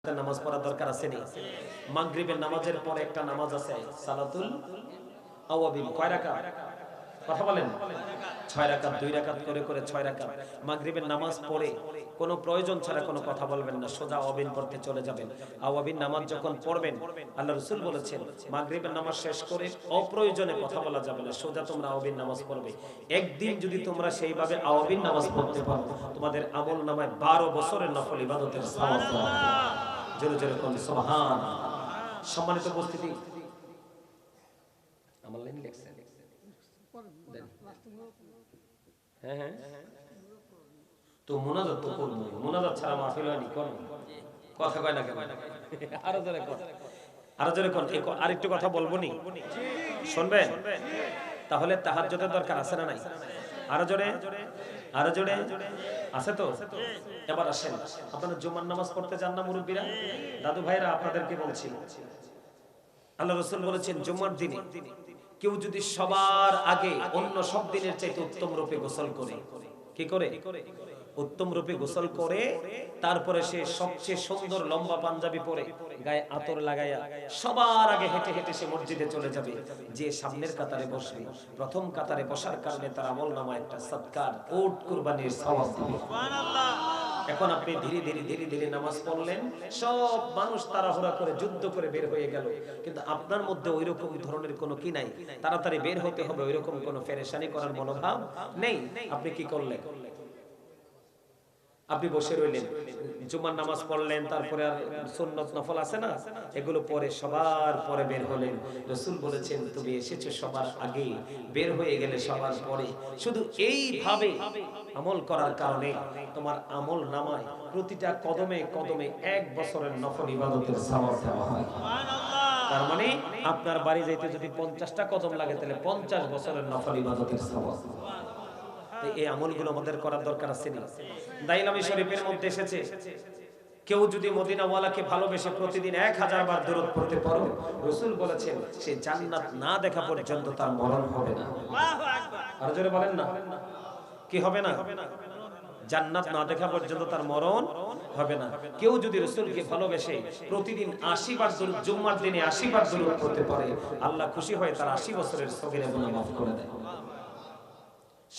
নামাজ পড়া দরকার আছে নি? মাগরিবের নামাজের পরে একটা নামাজ আছে সালাতুল আওয়াবিন। কয় রাকাত? কথা বলেন। 6 রাকাত, 2 রাকাত করে করে 6 রাকাত। মাগরিবের নামাজ পড়ে কোনো প্রয়োজন ছাড়া কোনো কথা বলবেন না, সোজা আওয়াবিন পড়তে চলে যাবেন। আওয়াবিন নামাজ যখন পড়বেন, আল্লাহ রাসূল বলেছেন মাগরিবের নামাজ শেষ করে অপ্রয়োজনে কথা বলা যাবে না, সোজা তোমরা আওয়াবিন নামাজ পড়বে। একদিন যদি তোমরা সেইভাবে আওয়াবিন নামাজ পড়তে পারো, তোমাদের আমল নামায় 12 বছরের নফল ইবাদতের সওয়াব দেওয়া হবে। জোরে জোরে কোন সুবহানাল্লাহ। সম্মানিত উপস্থিতি, আমার লাইন লেখছেন? হ্যাঁ হ্যাঁ, তো মুনাজাত তো করব, মুনাজাত ছাড়া মাহফিল হয়নি। কোন কথা কয় না কেন? আরো জোরে কোন, আরো জোরে কোন। আরেকটু কথা বলবো নি, শুনবেন? তাহলে তাহাজ্জুদের দরকার আছে না নাই? আরো জোরে, আরো জোরে আছে তো? এবার আসেন, আপনারা জুমার নামাজ পড়তে যান না মুরব্বীরা? দাদু ভাইরা আপনাদেরকে বলছি, আল্লাহ রাসূল বলেছেন জুমার দিনে কেউ যদি সবার আগে অন্য সব দিনের চাইতে উত্তম রূপে গোসল করে, কি করে? উত্তম রূপে গোসল করে, তারপরে সে সবচেয়ে সুন্দর লম্বা পাঞ্জাবি পরে গায়ে আতর লাগায়া সবার আগে হেঁটে হেঁটে সে মসজিদে চলে যাবে। যে সামনের কাতারে বসবে, প্রথম কাতারে বসার কারণে তার আমলনামায় একটা সদকার উট কুরবানির সওয়াব দিবে। সুবহানাল্লাহ। এখন আপনি ধীরে ধীরে ধীরে ধীরে নামাজ পড়লেন, সব মানুষ তাড়াহুড়া করে যুদ্ধ করে বের হয়ে গেল, কিন্তু আপনার মধ্যে ওইরকম ধরনের কোনো কি নাই, তাড়াতাড়ি বের হতে হবে ওইরকম কোনো পেরেশানি করার মনোভাব নেই। আপনি কি করলেন? আপনি বসে রইলেন, জুমার নামাজ পড়লেন, তারপরে আর সুন্নত নফল আছে না, এগুলো পরে সবার পরে বের হলেন। রাসূল বলেছেন তুমি এসেছো সবার আগে, বের হয়ে গেলে সবার পরে। শুধু এইভাবে আমল করার কারণে তোমার আমল নামায় প্রতিটা কদমে কদমে 1 বছরের নফল ইবাদতের সওয়াব দেওয়া হয়। সুবহানাল্লাহ। তার মানে আপনার বাড়ি যাইতে যদি 50টা কদম লাগে, তাহলে 50 বছরের নফল ইবাদতের সওয়াব। এই আমলগুলো আমাদের করার দরকার আছে না? দাইলামি শরীফের মধ্যে এসেছে, কেউ যদি মদিনাওয়ালাকে ভালোবেসে প্রতিদিন 1000 বার দরুদ পড়তে পারো, রাসূল বলেছেন সে জান্নাত না দেখা পর্যন্ত তার মরণ হবে না। আল্লাহু আকবার। আর জোরে বলেন না, কি হবে না? জান্নাত না দেখা পর্যন্ত তার মরণ হবে না। কেউ যদি রাসূলকে ভালোবেসে প্রতিদিন 80 বার দরুদ, জুম্মার দিনে 80 বার দরুদ পড়তে পারে, আল্লাহ খুশি হয়ে তার 80 বছরের সগীরা গুনাহ মাফ করে দেয়।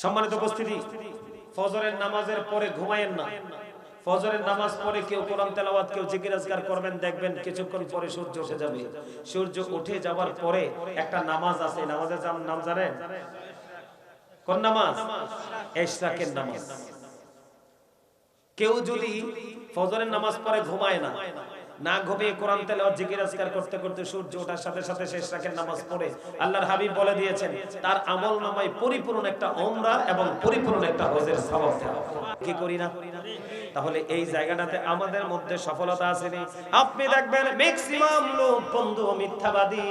সম্মানিত উপস্থিতি, ফজরের নামাজের পরে ঘুমায়েন না। ফজরের নামাজ পড়ে কেউ কোরআন তেলাওয়াত, কেউ জিকির আজকার করবেন, দেখবেন কিছুক্ষণ পরে সূর্য উঠে যাবে। সূর্য উঠে যাওয়ার পরে একটা নামাজ আছে, নামাজের নাম জানেন? কোন নামাজ? ইশরাকের নামাজ। কেউ যদি ফজরের নামাজ পড়ে ঘুমায় না, না ঘুমিয়ে কোরআন তেলাওয়াত জিকির আজকার করতে করতে সূর্য ওঠার সাথে সাথে শেষ রাতের নামাজ পড়ে, আল্লাহর হাবিব বলে দিয়েছেন তার আমল নামায় পরিপূর্ণ একটা উমরা এবং পরিপূর্ণ একটা হজের সওয়াব দেওয়া। কি করি না? তাহলে এই জায়গাটাতে আমাদের মধ্যে সফলতা আসেনি। আপনি দেখবেন ম্যাক্সিমাম লোক বন্ধু মিথ্যাবাদী,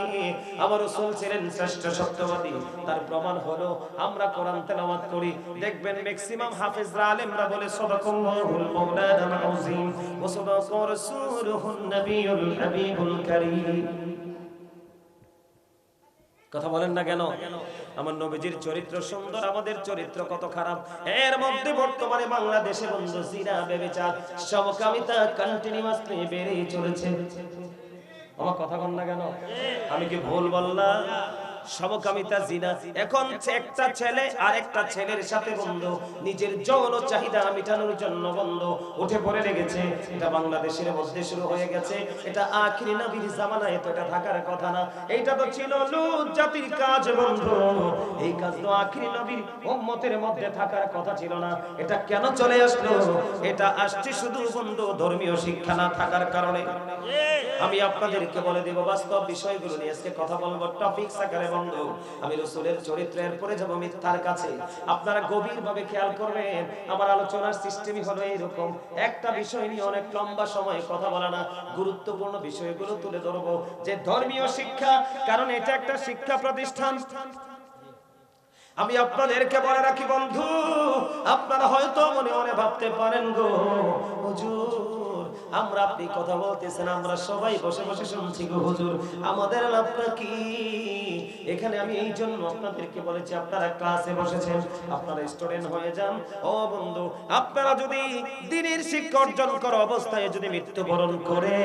আমার রাসূল ছিলেন শ্রেষ্ঠ সত্যবাদী। তার প্রমাণ হলো আমরা কোরআন তেলাওয়াত করি, দেখবেন ম্যাক্সিমাম হাফেজরা আলেমরা বলে সাদাকাল্লাহুল মাওলানা আযীম ওয়া সাদাকা রাসূলুহুন নবিয়ুল হাবিবুল কারীম। কথা বলেন না কেন? আমার নবীজির চরিত্র সুন্দর, আমাদের চরিত্র কত খারাপ। এর মধ্যে বর্তমানে বাংলাদেশে বন্ধু জিনা, ব্যভিচার, সমকামিতা কন্টিনিউয়াসলি বেড়েই চলেছে। আমার কথা বল না কেন? আমি কি ভুল বললাম? সমকামিতা, জিনা। এখন একটা ছেলে আর একটা ছেলের সাথে বন্ধু নিজের যৌন চাহিদা মেটানোর জন্য বন্ধু উঠে পড়ে লেগেছে। এটা বাংলাদেশের মধ্যে শুরু হয়ে গেছে। এটা আখিরি নবীর জামানায় তো এটা থাকার কথা না। এইটা তো ছিল লূত জাতির কাজ বন্ধু। এই কাজ তো আখিরি নবীর উম্মতের মধ্যে থাকার কথা ছিল না। এটা কেন চলে আসলো? এটা আসছে শুধু বন্ধু ধর্মীয় শিক্ষা না থাকার কারণে। আমি আপনাদেরকে বলে দেব বাস্তব বিষয়গুলো নিয়ে আজকে কথা বলবো টপিক আকারে বন্ধু। আমি রাসূলের চরিত্রের পরে যাব মিথ্যার কাছে। আপনারা গভীরভাবে খেয়াল করবেন, আমার আলোচনার সিস্টেমই হলো এইরকম, একটা বিষয় নিয়ে অনেক লম্বা সময় কথা বলা না, গুরুত্বপূর্ণ বিষয়গুলো তুলে ধরবো। যে ধর্মীয় শিক্ষা, কারণ এটা একটা শিক্ষা প্রতিষ্ঠান। আমি আপনাদেরকে বলে রাখি বন্ধু, আপনারা হয়তো মনে মনে ভাবতে পারেন গো হুজুর আমরা আপনি কথা বলতেছেন, আমরা সবাই বসে বসে শুনছি গো হুজুর, আমাদের লাভটা কি? এখানে আমি এই জন্য আপনাদেরকে বলেছি, আপনারা ক্লাসে বসেছেন, আপনারা স্টুডেন্ট হয়ে যান। ও বন্ধু, আপনারা যদি দ্বীনের শিক্ষা অর্জন করা অবস্থায় যদি মৃত্যুবরণ করে,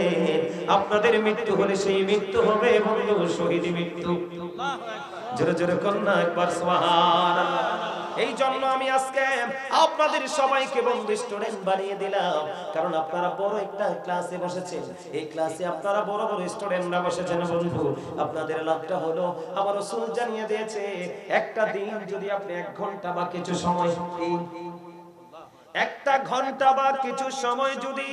আপনাদের মৃত্যু হলে সেই মৃত্যু হবে বন্ধু শহীদ মৃত্যু। জোরে জোরে কন্যা একবার সুবহানাল্লাহ। এই জন্য আমি আজকে আপনাদের সবাইকে বন্ধু স্টুডেন্ট বানিয়ে দিলাম, কারণ আপনারা বড় একটা ক্লাসে বসেছেন। এই ক্লাসে আপনারা বড় বড় স্টুডেন্টরা বসেছেন বন্ধু। আপনাদের লাভটা হলো আমার রাসূল জানিয়ে দিয়েছে, একটা দিন যদি আপনি 1 ঘন্টা বা কিছু সময়, একটা ঘন্টা বা কিছু সময় যদি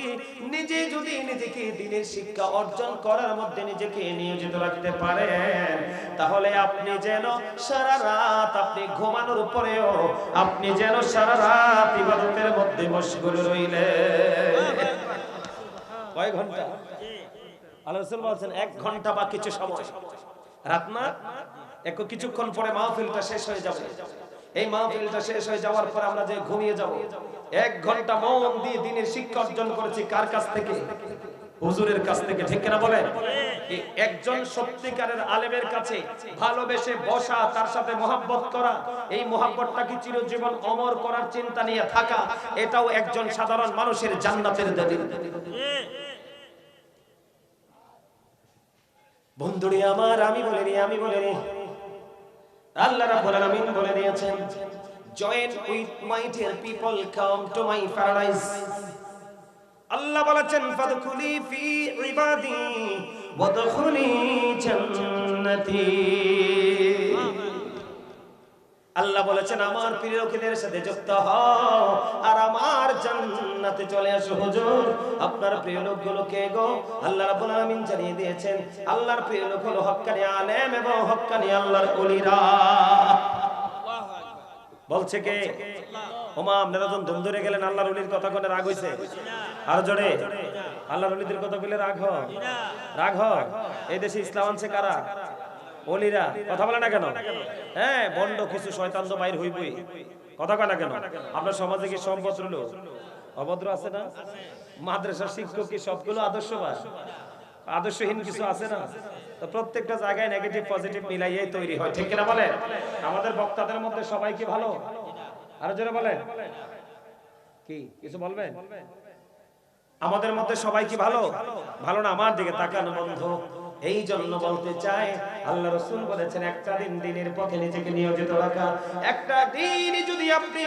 নিজেকে দ্বীনের শিক্ষা অর্জন করার মধ্যে নিজেকে নিয়োজিত রাখতে পারেন, তাহলে আপনি যেন সারা রাত আপনি ঘুমানোর উপরেও আপনি যেন সারা রাত ইবাদতের মধ্যে মশগুল রইলেন। কয় ঘন্টা? আল্লাহ রাসূল বলেন 1 ঘন্টা বা কিছু সময়। রাত না, কিছুক্ষণ পরে মাহফিলটা শেষ হয়ে যাবে। এই মাহফিলটা শেষ হয়ে যাওয়ার পর আমরা যে ঘুমিয়ে যাব, 1 ঘন্টা মন দিয়ে দ্বীনের শিক্ষা অর্জন করেছি। কার কাছ থেকে? হুজুরের কাছ থেকে, ঠিক কিনা বলেন? একজন সত্যিকারের আলেমের কাছে ভালোবেসে বসা, তার সাথে মহব্বত করা, এই মহব্বতটাকে চিরজীবন অমর করার চিন্তা নিয়ে থাকা, এটাও একজন সাধারণ মানুষের জান্নাতের দলিল। বন্ধুরে আমার, আমি বলিনি, আল্লাহ রাব্বুল আলামিন বলে দিয়েছেন, join with my dear people, come to my paradise। আল্লাহ বলেছেন, ফাদখুলি ফি ইবাদি ওয়াদখুলি জান্নাতি। আল্লাহ বলেছেন, আমার প্রিয় লোকেদের সাথে যুক্ত হও আর আমার জান্নাতে চলে আসো। হুজুর, আপনার প্রিয় লোকগুলো কে গো? আল্লাহ রাব্বুল আলামিন জানিয়ে দিয়েছেন, আল্লাহর প্রিয় লোক হলো হক্কানি আলেম এবং হক্কানি আল্লাহর ওলিরা। বলছে কে? ওমা, আপনারা যখন দম ধরে গেলেন আল্লাহর ওলির কথা কোনে রাগ হইছে? আর জোরে, আল্লাহর ওলিদের কথা বলে রাগ হয়? রাগ হয়? এই দেশে ইসলাম আনছে কারা? ওলিরা। কথা বলে না কেন? হ্যাঁ, বন্ড কিছু শয়তান তো বাইর হইবই। কথা কয় না কেন? আপনার সমাজে কি সব ভদ্র লোক? অভদ্র আছে না? মাদ্রাসার শিক্ষক কি সবগুলো আদর্শবান? আদর্শহীন কিছু আছে না? তো প্রত্যেকটা জায়গায় নেগেটিভ পজিটিভ মিলাইয়াই তৈরি হয়, ঠিক কিনা বলেন? আমাদের বক্তাদের মধ্যে সবাই কি ভালো? আরো জোরে বলেন। কি কিছু বলবেন? আমাদের মধ্যে সবাই কি ভালো? ভালো না? আমার দিকে তাকানো বন্ধু। এই জন্য বলতে চাই, আল্লাহ রাসূল বলেছেন, একটা দিন দ্বীনের পথে নিজেকে নিয়োজিত রাখা, একটা দিন যদি আপনি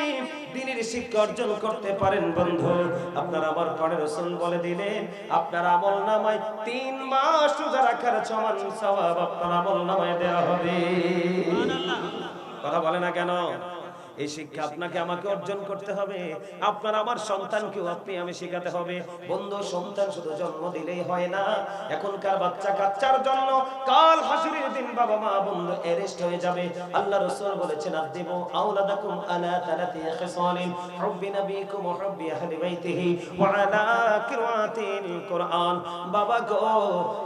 দ্বীনের শিক্ষা অর্জন করতে পারেন বন্ধু, আপনার আমার পরে রাসূল বলে দিলেন, আপনার আমলনামায় 3 মাস রোজা রাখার সমান সওয়াব আপনার আমলনামায় দেওয়া হবে। সুবহানাল্লাহ। কথা বলে না কেন? এই শিক্ষা আপনাকে আমাকে অর্জন করতে হবে, আপনার আমার সন্তানকেও আপনি আমি শেখাতে হবে। বন্ধু, সন্তান শুধু জন্ম দিলেই হয় না। এখনকার বাচ্চা কাচ্চার জন্য কাল হাসরের দিন বাবা মা বন্ধু অ্যারেস্ট হয়ে যাবে। আল্লাহ রাসূল বলেছেন, আদিবু আওলাদাকুম আলা তালাতি খিসালিন, হুব্বি নবিকুম ওয়া হুব্বি আহলি বাইতিহি ওয়া আলা কিরাতিল কুরআন। বাবা গো,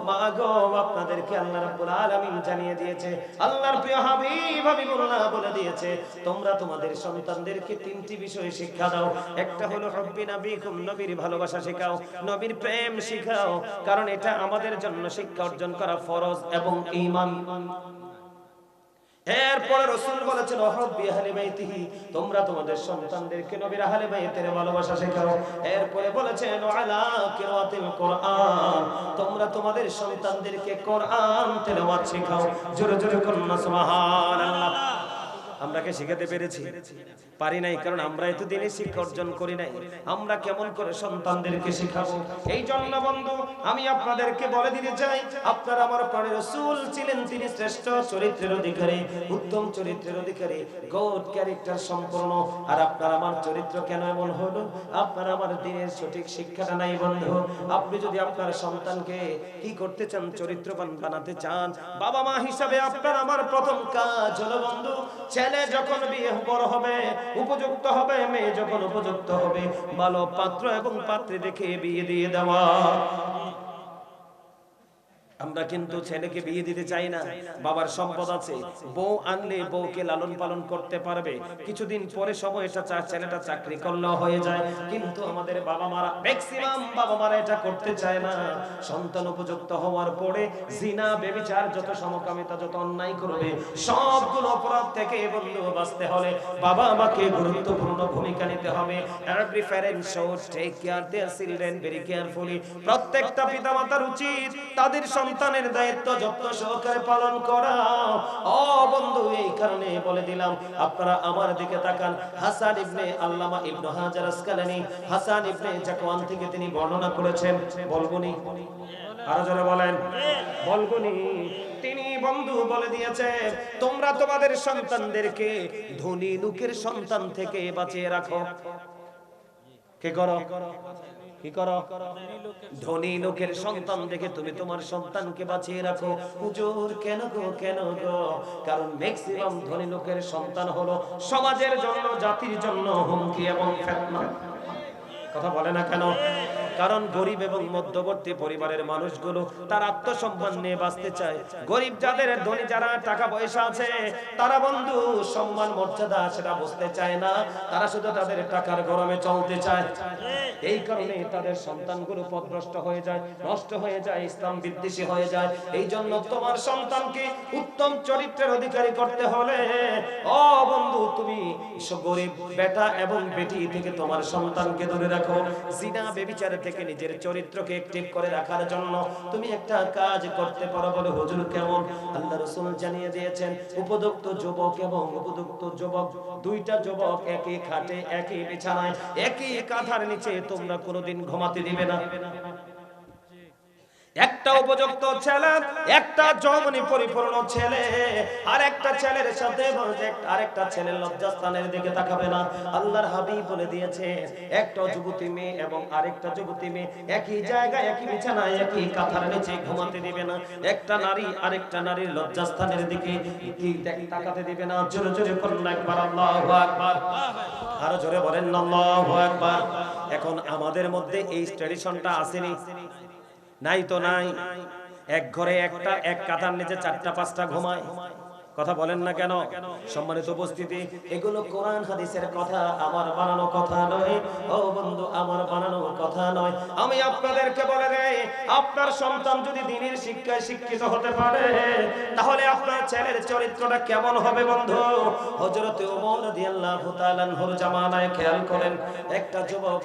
মা গো, আপনাদেরকে আল্লাহ রাব্বুল আলামিন জানিয়ে দিয়েছে, আল্লাহর প্রিয় হাবিব হাবিবুল্লাহ বলে দিয়েছে, তোমরা তোমাদের সন্তানদেরকে 3টি বিষয় শিক্ষা দাও। একটা হলো হুব্বি নবিকুম, নবীর ভালোবাসা শেখাও, নবীর প্রেম শেখাও, কারণ এটা আমাদের জন্য শিক্ষা অর্জন করা ফরজ এবং ঈমান। এরপরে রাসূল বলেছেন, ওয়াহব্বি আহলি বাইতিহি, তোমরা তোমাদের সন্তানদেরকে নবীর আহলে বাইতের ভালোবাসা শেখাও। এরপরে বলেছেন, ওয়ালা কিরাতিল কুরআন, তোমরা তোমাদের সন্তানদেরকে কোরআন তেলাওয়াত শেখাও। জোরে জোরে করুন সুবহানাল্লাহ। আমরা কি শিখাতে পেরেছি? পারি নাই, কারণ আমরা এত দিনে শিক্ষা অর্জন করি নাই। আমরা কেমন করে সন্তানদেরকে শিখাবো? এই জন্য বন্ধু, আমি আপনাদেরকে বলে দিতে চাই, আপনার আমার প্রাণের রাসূল ছিলেন, তিনি শ্রেষ্ঠ চরিত্রের অধিকারী, উত্তম চরিত্রের অধিকারী, গুড ক্যারেক্টার সম্পন্ন। আর আপনার আমার চরিত্র কেন এমন হলো? আপনার আমার দিনের সঠিক শিক্ষাটা নাই বন্ধু। আপনি যদি আপনার সন্তানকে কি করতে চান? চরিত্রবান বানাতে চান, বাবা মা হিসাবে আপনার আমার প্রথম কাজ হলো বন্ধু, ছেলে যখন বিয়ে বড় হবে, উপযুক্ত হবে, মেয়ে যখন উপযুক্ত হবে, ভালো পাত্র এবং পাত্রী দেখে বিয়ে দিয়ে দেওয়া। আমরা কিন্তু ছেলেকে বিয়ে দিতে চাই না, বাবার সম্পদ আছে, বউ আনলে বউকে লালন পালন করতে পারবে, কিছুদিন পরে সময়টা ছেলেটা চাকরি করলেও হয়ে যায়। কিন্তু আমাদের বাবা মারা, ম্যাক্সিমাম বাবা মারা এটা করতে চায় না। সন্তান উপযুক্ত হওয়ার পরে জিনা, ব্যভিচার, যত সমকামিতা, যত অন্যায় করবে, সবগুলো অপরাধ থেকে বন্ধু বাঁচতে হলে বাবা মাকে গুরুত্বপূর্ণ ভূমিকা নিতে হবে। Every parent should take care their children very carefully. প্রত্যেকটা পিতামাতার উচিত তাদের সন্তানের দায়িত্ব যত্ন সহকারে পালন করা। ও বন্ধু, এই কারণে বলে দিলাম, আপনারা আমার দিকে তাকান। হাসান ইবনে আল্লামা ইবনে হাজার আসকালানি, হাসান ইবনে জাকওয়ান থেকে তিনি বর্ণনা করেছেন, বলবনি? আরো জোরে বলেন, বলবনি? তিনি বন্ধু বলে দিয়েছে, তোমরা তোমাদের সন্তানদেরকে ধনী লোকের সন্তান থেকে বাঁচিয়ে রাখো। কে করো? কি করো? ধনী লোকের সন্তান দেখে তুমি তোমার সন্তানকে বাঁচিয়ে রাখো। হুজুর কেন গো, কেন গো? কারণ ম্যাক্সিমাম ধনী লোকের সন্তান হলো সমাজের জন্য, জাতির জন্য হুমকি এবং ফিতনা। কথা বলে না কেন? কারণ গরিব এবং মধ্যবর্তী পরিবারের মানুষগুলো তার আত্মসম্মান নিয়ে বাঁচতে চায়। গরিব যাদের, ধনী যারা টাকা পয়সা আছে, তারা বন্ধু সম্মান মর্যাদা সেটা বুঝতে চায় না, তারা শুধু তাদের টাকার গরমে চলতে চায়। এই কারণে তাদের সন্তানগুলো পথভ্রষ্ট হয়ে যায়, নষ্ট হয়ে যায়, ইসলাম বিদ্বেষী হয়ে যায়। এই জন্য তোমার সন্তানকে উত্তম চরিত্রের অধিকারী করতে হলে ও বন্ধু, তুমি গরিব বেটা এবং বেটি থেকে তোমার সন্তানকে দূরে রাখো। জিনা, ব্যভিচার থেকে নিজের চরিত্রকে অ্যাক্টিভ করে রাখার জন্য তুমি একটা কাজ করতে পারো। বলে হুজুর কেমন? আল্লাহ রাসূল জানিয়ে দিয়েছেন, উপযুক্ত যুবক এবং উপযুক্ত যুবক, দুইটা যুবক একই খাটে, একই বিছানায়, একই কাঁথার নিচে তোমরা কোনোদিন ঘুমাতে দিবে না। একটা উপযুক্ত ছেলে, একটা যৌবনী পরিপূর্ণ ছেলে আর একটা ছেলের সাথে আরেকটা ছেলের লজ্জাস্থানের দিকে তাকাবে না। আল্লাহর হাবিব বলে দিয়েছে, একটা যুবতী মেয়ে এবং আরেকটা যুবতী মেয়ে একই জায়গায়, একই বিছানায়, একই কাঁথার নিচে ঘুমাতে দিবে না। একটা নারী আরেকটা নারীর লজ্জাস্থানের দিকে তাকাতে দিবে না। জোরে জোরে বলুন একবার আল্লাহু আকবার। আরো জোরে বলেন আল্লাহু আকবার। এখন আমাদের মধ্যে এই ট্র্যাডিশনটা আসেনি? নাই তো নাই। এক ঘরে একটা, এক কাঁথার নিচে 4টা-5টা ঘুমায়। কথা বলেন না কেন? সম্মানিত উপস্থিতি, এগুলো কোরআন হাদিসের কথা, আমার বানানো কথা নয়। ও বন্ধু, আমার বানানো কথা নয়। আমি আপনাদেরকে বলে দেই, আপনার সন্তান যদি দ্বীনের শিক্ষায় শিক্ষিত হতে পারে, তাহলে আপনার ছেলের চরিত্রটা কেমন হবে বন্ধু? হযরত ওমর রাদিয়াল্লাহু তাআলা আনহুর জামানায় খেয়াল করেন, একটা যুবক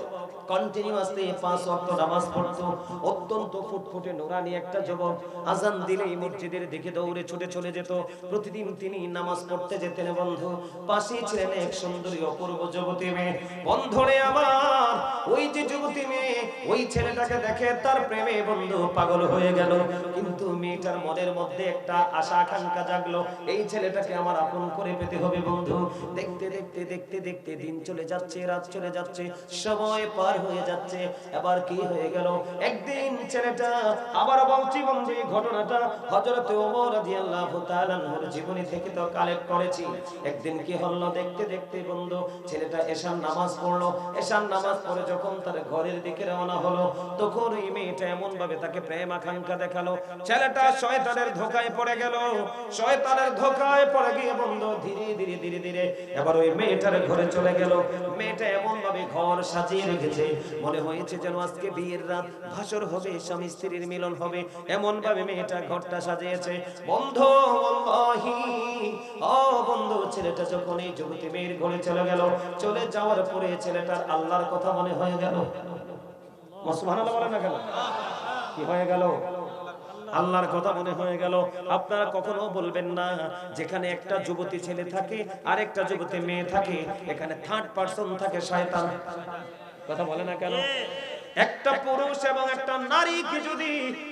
কন্টিনিউয়াসলি 5 ওয়াক্ত নামাজ পড়তো, অত্যন্ত ফুটফুটে নুরানি একটা যুবক। আজান দিলেই মসজিদের দিকে দৌড়ে ছুটে চলে যেত। প্রতিদিন তিনি নামাজ পড়তে যেতেন বন্ধু। পাশেই ছিলেন এক সুন্দরী অপূর্ব যুবতী মেয়ে। বন্ধুরে আমার, ওই যে যুবতী মেয়ে, ওই ছেলেটাকে দেখে তার প্রেমে বন্ধু পাগল হয়ে গেল। কিন্তু মেয়েটার মনের মধ্যে একটা আশা আকাঙ্ক্ষা জাগলো, এই ছেলেটাকে আমার আপন করে পেতে হবে বন্ধু। দেখতে দেখতে দেখতে দেখতে দিন চলে যাচ্ছে, রাত চলে যাচ্ছে, সময় পার হয়ে যাচ্ছে। এবার কি হয়ে গেল? একদিন ছেলেটা, আবার বলছি বন্ধু এই ঘটনাটা হযরত ওমর রাদিয়াল্লাহু তাআলা আনহুর জীবনী থেকে তো কালেক্ট করেছি। একদিন কি হলো? দেখতে দেখতে বন্ধু ছেলেটা এশার নামাজ পড়লো। এশার নামাজ পড়ে যখন তার ঘরের দিকে রওনা হলো, তখন এই মেয়েটা এমন ভাবে তাকে প্রেম আকাঙ্ক্ষা দেখালো, ছেলেটা শয়তানের ধোঁকায় পড়ে গেল। শয়তানের ধোঁকায় পড়ে গিয়ে বন্ধু ধীরে ধীরে ধীরে ধীরে এবার ওই মেয়েটার ঘরে চলে গেল। মেয়েটা এমন ভাবে ঘর সাজিয়ে রেখেছে, মনে হয়েছে যেন আজকে বিয়ের রাত, ভাসর হবে, স্বামী স্ত্রীর মিলন হবে, এমন ভাবে মেয়েটা ঘরটা সাজিয়েছে বন্ধু। আল্লাহি, ও বন্ধু, ছেলেটা যখন এই যুবতী মেয়ের ঘরে চলে গেল, চলে যাওয়ার পরে ছেলেটার আল্লাহর কথা মনে হয়ে গেল। সুবহানাল্লাহ বলেন না কেন? কি হয়ে গেল? আল্লাহর কথা মনে হয়ে গেল। আপনারা কখনো বলবেন না, যেখানে একটা যুবতী ছেলে থাকে আর একটা যুবতী মেয়ে থাকে, এখানে থার্ড পারসন থাকে শয়তান। কথা বলে না কেন? একটা পুরুষ এবং একটা নারীকে যদি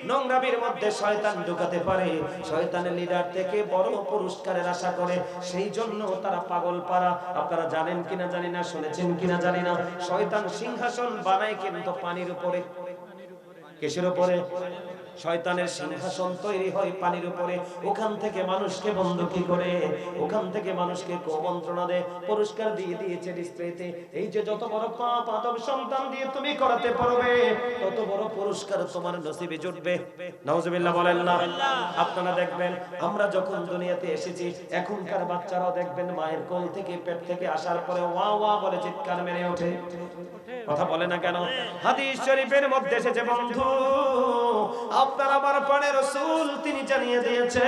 নোংরামির মধ্যে শয়তান ঢুকাতে পারে, শয়তানের লিডার থেকে বড় পুরস্কারের আশা করে। সেই জন্য তারা পাগল পারা। আপনারা জানেন কিনা জানি না, শুনেছেন কিনা জানি না, শয়তান সিংহাসন বানায় কিন্তু পানির উপরে। কিসের উপরে? শয়তানের সিংহাসন তৈরি হয় পানির উপরে, ওখান থেকে মানুষকে বন্ধ কি করে, ওখান থেকে মানুষকে কুমন্ত্রণা দেয়, পুরস্কার দিয়ে দিয়েছে ডিসপ্লেতে। এই যে যত বড় পাপ আদম সন্তান দিয়ে তুমি করাতে পারবে, তত বড় পুরস্কার তোমার নসিবে জুটবে। নাউজুবিল্লাহ বলেন না। আপনারা দেখবেন আমরা যখন দুনিয়াতে এসেছি, এখনকার বাচ্চারাও দেখবেন মায়ের কোল থেকে পেট থেকে আসার পরে ওয়া ওয়া বলে চিৎকার মেরে ওঠে। কথা বলে না কেন? হাদিস শরীফের মধ্যে এসেছে বন্ধু, আপনার আমার প্রাণের রাসূল তিনি জানিয়ে দিয়েছে,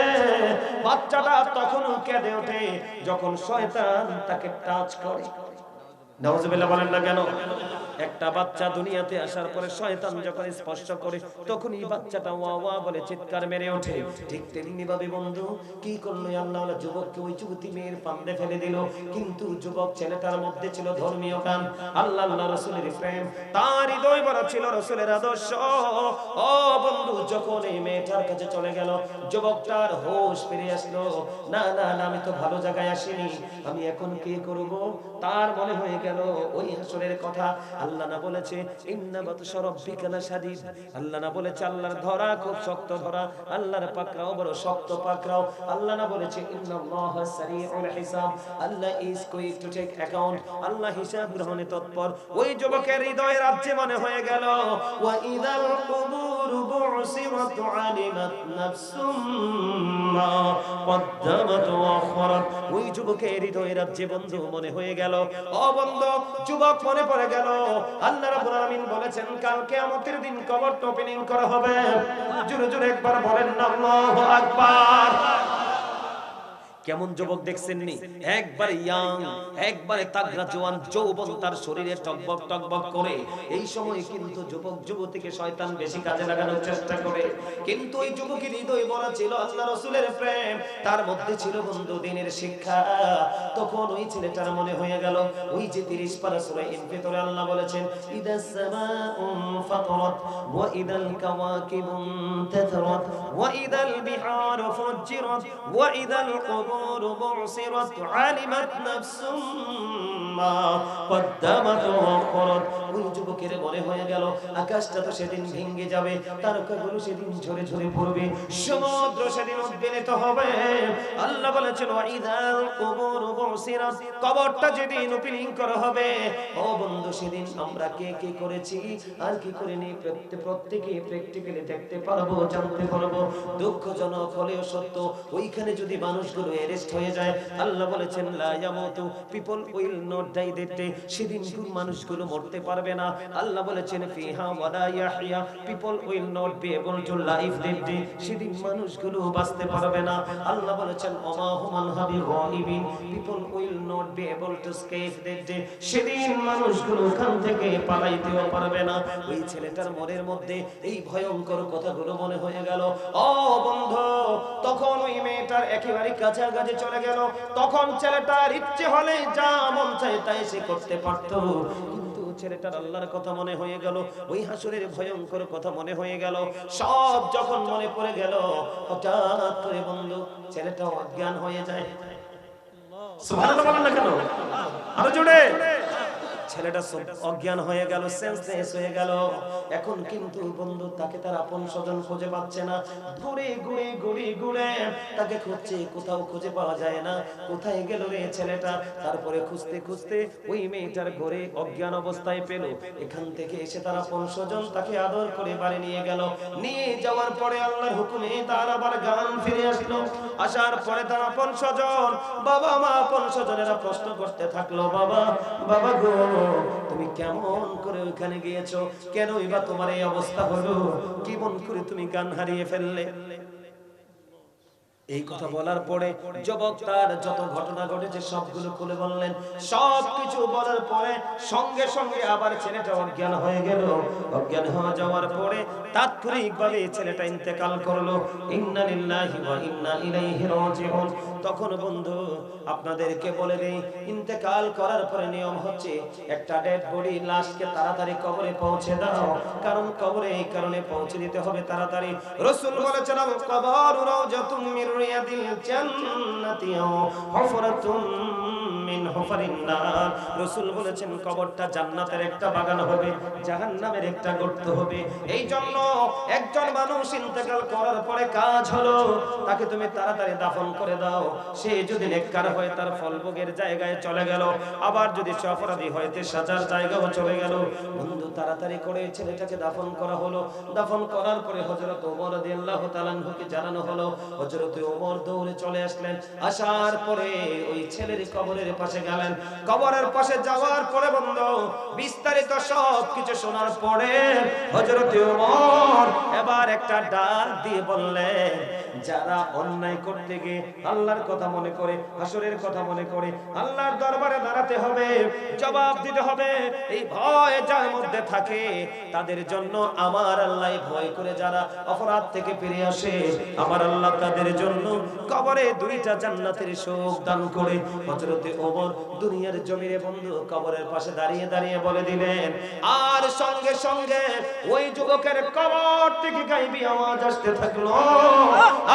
বাচ্চাটা তখনও কেঁদে ওঠে যখন শয়তান তাকে টাচ করে। নাউজুবিল্লাহ বলেন না কেন? একটা বাচ্চা দুনিয়াতে আসার পরে শয়তান যখন স্পর্শ করে, তখন এই বাচ্চাটা ওয়া ওয়া বলে চিৎকার মেরে ওঠে। ঠিক তেমনি ভাবে বন্ধু কি করলো আল্লাহ, যুবককে ওই যুবতী মেয়ের ফাঁদে ফেলে দিল। কিন্তু যুবক ছেলেটার মধ্যে ছিল ধর্মীয় কাম, আল্লাহ রাসূলের প্রেম, তার হৃদয় ভরা ছিল রাসূলের আদর্শ। ও বন্ধু, যখন এই মেয়েটার কাছে চলে গেল, যুবকটার হোশ ফিরে আসলো। না না না, আমি তো ভালো জায়গায় আসিনি, আমি এখন কি করব? তার মনে হয়ে গেল ওই হাসরের কথা। আল্লাহ না বলেছে ইন্না বাতশা রাব্বিকা লাশাদীদ, আল্লাহ না বলেছে আল্লাহর ধরা খুব শক্ত ধরা, আল্লাহর পাকড়াও বড় শক্ত পাকড়াও। আল্লাহ না বলেছে ইন্নাল্লাহা সারিউল হিসাব, Allah is quick to take account, আল্লাহ হিসাব গ্রহণে তৎপর। ওই যুবকের হৃদয়ে রাজ্যে মনে হয়ে গেল ওয়া ইযাল কুবুর বুসিরাত আলিমাত নাফসুম মা কদ্দামাত ওয়া আখরাত। ওই যুবকের হৃদয়ে রাজ্যে বন্ধু মনে হয়ে গেল, ও বন্ধু যুবক মনে পড়ে গেল আল্লাহ রাব্বুল আলামিন বলেছেন কাল কিয়ামতের দিন কবর ওপেনিং করা হবে। জোরে জোরে একবার বলেন না আল্লাহু আকবার। কেমন যুবক দেখছেন নি, একবার ইয়াং, একবারে তাগড়া জওয়ান যৌবন, তার শরীরে টকবক টকবক করে। এই সময় কিন্তু যুবক যুবতীকে শয়তান বেশি কাজে লাগানোর চেষ্টা করে, কিন্তু ওই যুবকের হৃদয় ভরা ছিল আল্লাহ রাসূলের প্রেম, তার মধ্যে ছিল বন্ধু দ্বীনের শিক্ষা। তখন ওই ছেলেটার মনে হয়ে গেল ওই যে 30 পারা সূরা ইনফিতরে আল্লাহ বলেছেন ইদাস সামাউ ফাতারাত ওয়া ইদাল কাওয়াকিবু তাথরাত ওয়া ইদাল বিহারু ফুজ্জিরাত ওয়া ইদাল কুবুর বুসিরাত আলিমাত নাফসুম মা কদ্দামাত ওয়া আখরাত। ওই যুবকের মনে হয়ে গেল আকাশটা তো সেদিন ভেঙে যাবে, তারকাগুলো সেদিন ঝরে ঝরে পড়বে, সমুদ্র সেদিন উদ্বেলিত হবে। আল্লাহ বলেছেন ওয়া ইদাল কুবুর বুসিরাত, কবরটা যেদিন ওপেনিং করা হবে, ও বন্ধু সেদিন আমরা কে কে করেছি আর কি করিনি প্রত্যেকে প্র্যাকটিক্যালি দেখতে পারবো, জানতে পারবো। দুঃখজনক হলেও সত্য, ওইখানে যদি মানুষগুলো অ্যারেস্ট হয়ে যায়, আল্লাহ বলেছেন লা ইয়ামুতু, people will not die that day, সেদিন মানুষগুলো মরতে পারবে না। আল্লাহ বলেছেন ফিহা ওয়ালা ইয়াহইয়া, people will not be able to live that day, সেদিন মানুষগুলো বাঁচতে পারবে না। আল্লাহ বলেছেন ওমা হুমান হাবি গায়িবিন, people will not be able to escape that day, সেদিন মানুষগুলো ওখান থেকে পালাইতেও পারবে না। ওই ছেলেটার মনের মধ্যে এই ভয়ঙ্কর কথাগুলো মনে হয়ে গেল। ও বন্ধু, তখন ওই মেয়েটার একেবারে কাছাকাছি চলে গেল। তখন ছেলেটার ইচ্ছে হলে যা মন চায় তাই সে করতে পারত, কিন্তু ছেলেটার আল্লাহর কথা মনে হয়ে গেল, ওই হাসরের ভয়ঙ্কর কথা মনে হয়ে গেল। সব যখন মনে পড়ে গেল, হঠাৎ করে বন্ধু ছেলেটা অজ্ঞান হয়ে যায়। সুবহানাল্লাহ বলেন না কেন? আরো জোরে। ছেলেটা অজ্ঞান হয়ে গেল, সেন্সলেস হয়ে গেল। এখন কিন্তু বন্ধু তাকে তার আপন স্বজন খুঁজে পাচ্ছে না, ঘুরে ঘুরে ঘুরে ঘুরে তাকে খুঁজছে, কোথাও খুঁজে পাওয়া যায় না। কোথায় গেল রে ছেলেটা? তারপরে খুঁজতে খুঁজতে ওই মেয়েটার ঘরে অজ্ঞান অবস্থায় পেল। এখান থেকে এসে তার আপন স্বজন তাকে আদর করে বাড়ি নিয়ে গেল। নিয়ে যাওয়ার পরে আল্লাহর হুকুমে তার আবার জ্ঞান ফিরে আসলো। আসার পরে তার আপন স্বজন, বাবা মা আপন স্বজনেরা প্রশ্ন করতে থাকলো, বাবা বাবা গো, তুমি কেমন করে ওখানে গিয়েছো? কেনই বা তোমার এই অবস্থা হলো? কেমন করে তুমি জ্ঞান হারিয়ে ফেললে? এই কথা বলার পরে যুবক তার যত ঘটনা ঘটেছে সবগুলো খুলে বললেন। সবকিছু বলার পরে সঙ্গে সঙ্গে আবার ছেলেটা অজ্ঞান হয়ে গেল। অজ্ঞান হয়ে যাওয়ার পরে তাৎক্ষণিকভাবে ছেলেটা ইন্তেকাল করলো। ইন্না লিল্লাহি ওয়া ইন্না ইলাইহি রাজিউন। তখন বন্ধু আপনাদেরকে বলে দেই, ইন্তেকাল করার পরে নিয়ম হচ্ছে একটা ডেড বডি লাশকে তাড়াতাড়ি কবরে পৌঁছে দাও, কারণ কবরে এই কারণে পৌঁছে দিতে হবে তাড়াতাড়ি। রাসূল বলেছেন আল কবরু রাওজাতুম মির রিয়াদিল জান্নাতি আও হুফরাতুম মিন হুফারিন নার। রাসূল বলেছেন কবরটা জান্নাতের একটা বাগান হবে, জাহান্নামের একটা গর্ত হবে। এই জন্য একজন মানুষ ইন্তেকাল করার পরে কাজ হলো তাকে তুমি তাড়াতাড়ি দাফন করে দাও। সে যদি নেককার হয় তার ফলভোগের জায়গায় চলে গেল, আবার যদি সে অপরাধী হয় তে সাজার জায়গাও চলে গেল। বন্ধু তাড়াতাড়ি করে ছেলেটাকে দাফন করা হলো। দাফন করার পরে হযরত ওমর রাদিয়াল্লাহু তাআলা আনহুকে জানানো হলো। হযরত ওমর দৌড়ে চলে আসলেন। আসার পরে ওই ছেলের কবরের পাশে গেলেন। কবরের পাশে যাওয়ার পরে বন্ধু বিস্তারিত সব কিছু শোনার পরে হযরত ওমর এবার একটা ডাক দিয়ে বললেন, যারা অন্যায় করতে গিয়ে আল্লাহর কথা মনে করে, হাসরের কথা মনে করে আল্লাহর দরবারে দাঁড়াতে হবে, জবাব দিতে হবে, এই ভয় যার মধ্যে থাকে তাদের জন্য আমার আল্লাহ ভয় করে যারা অপরাধ থেকে ফিরে আসে, আমার আল্লাহ তাদের জন্য কবরে দুইটা জান্নাতের সুখ দান করে। হযরত ওমর দুনিয়ার জমিনে বন্ধু কবরের পাশে দাঁড়িয়ে দাঁড়িয়ে বলে দিলেন, আর সঙ্গে সঙ্গে ওই যুবকের কবর থেকে গায়েবী আওয়াজ আসতে থাকলো,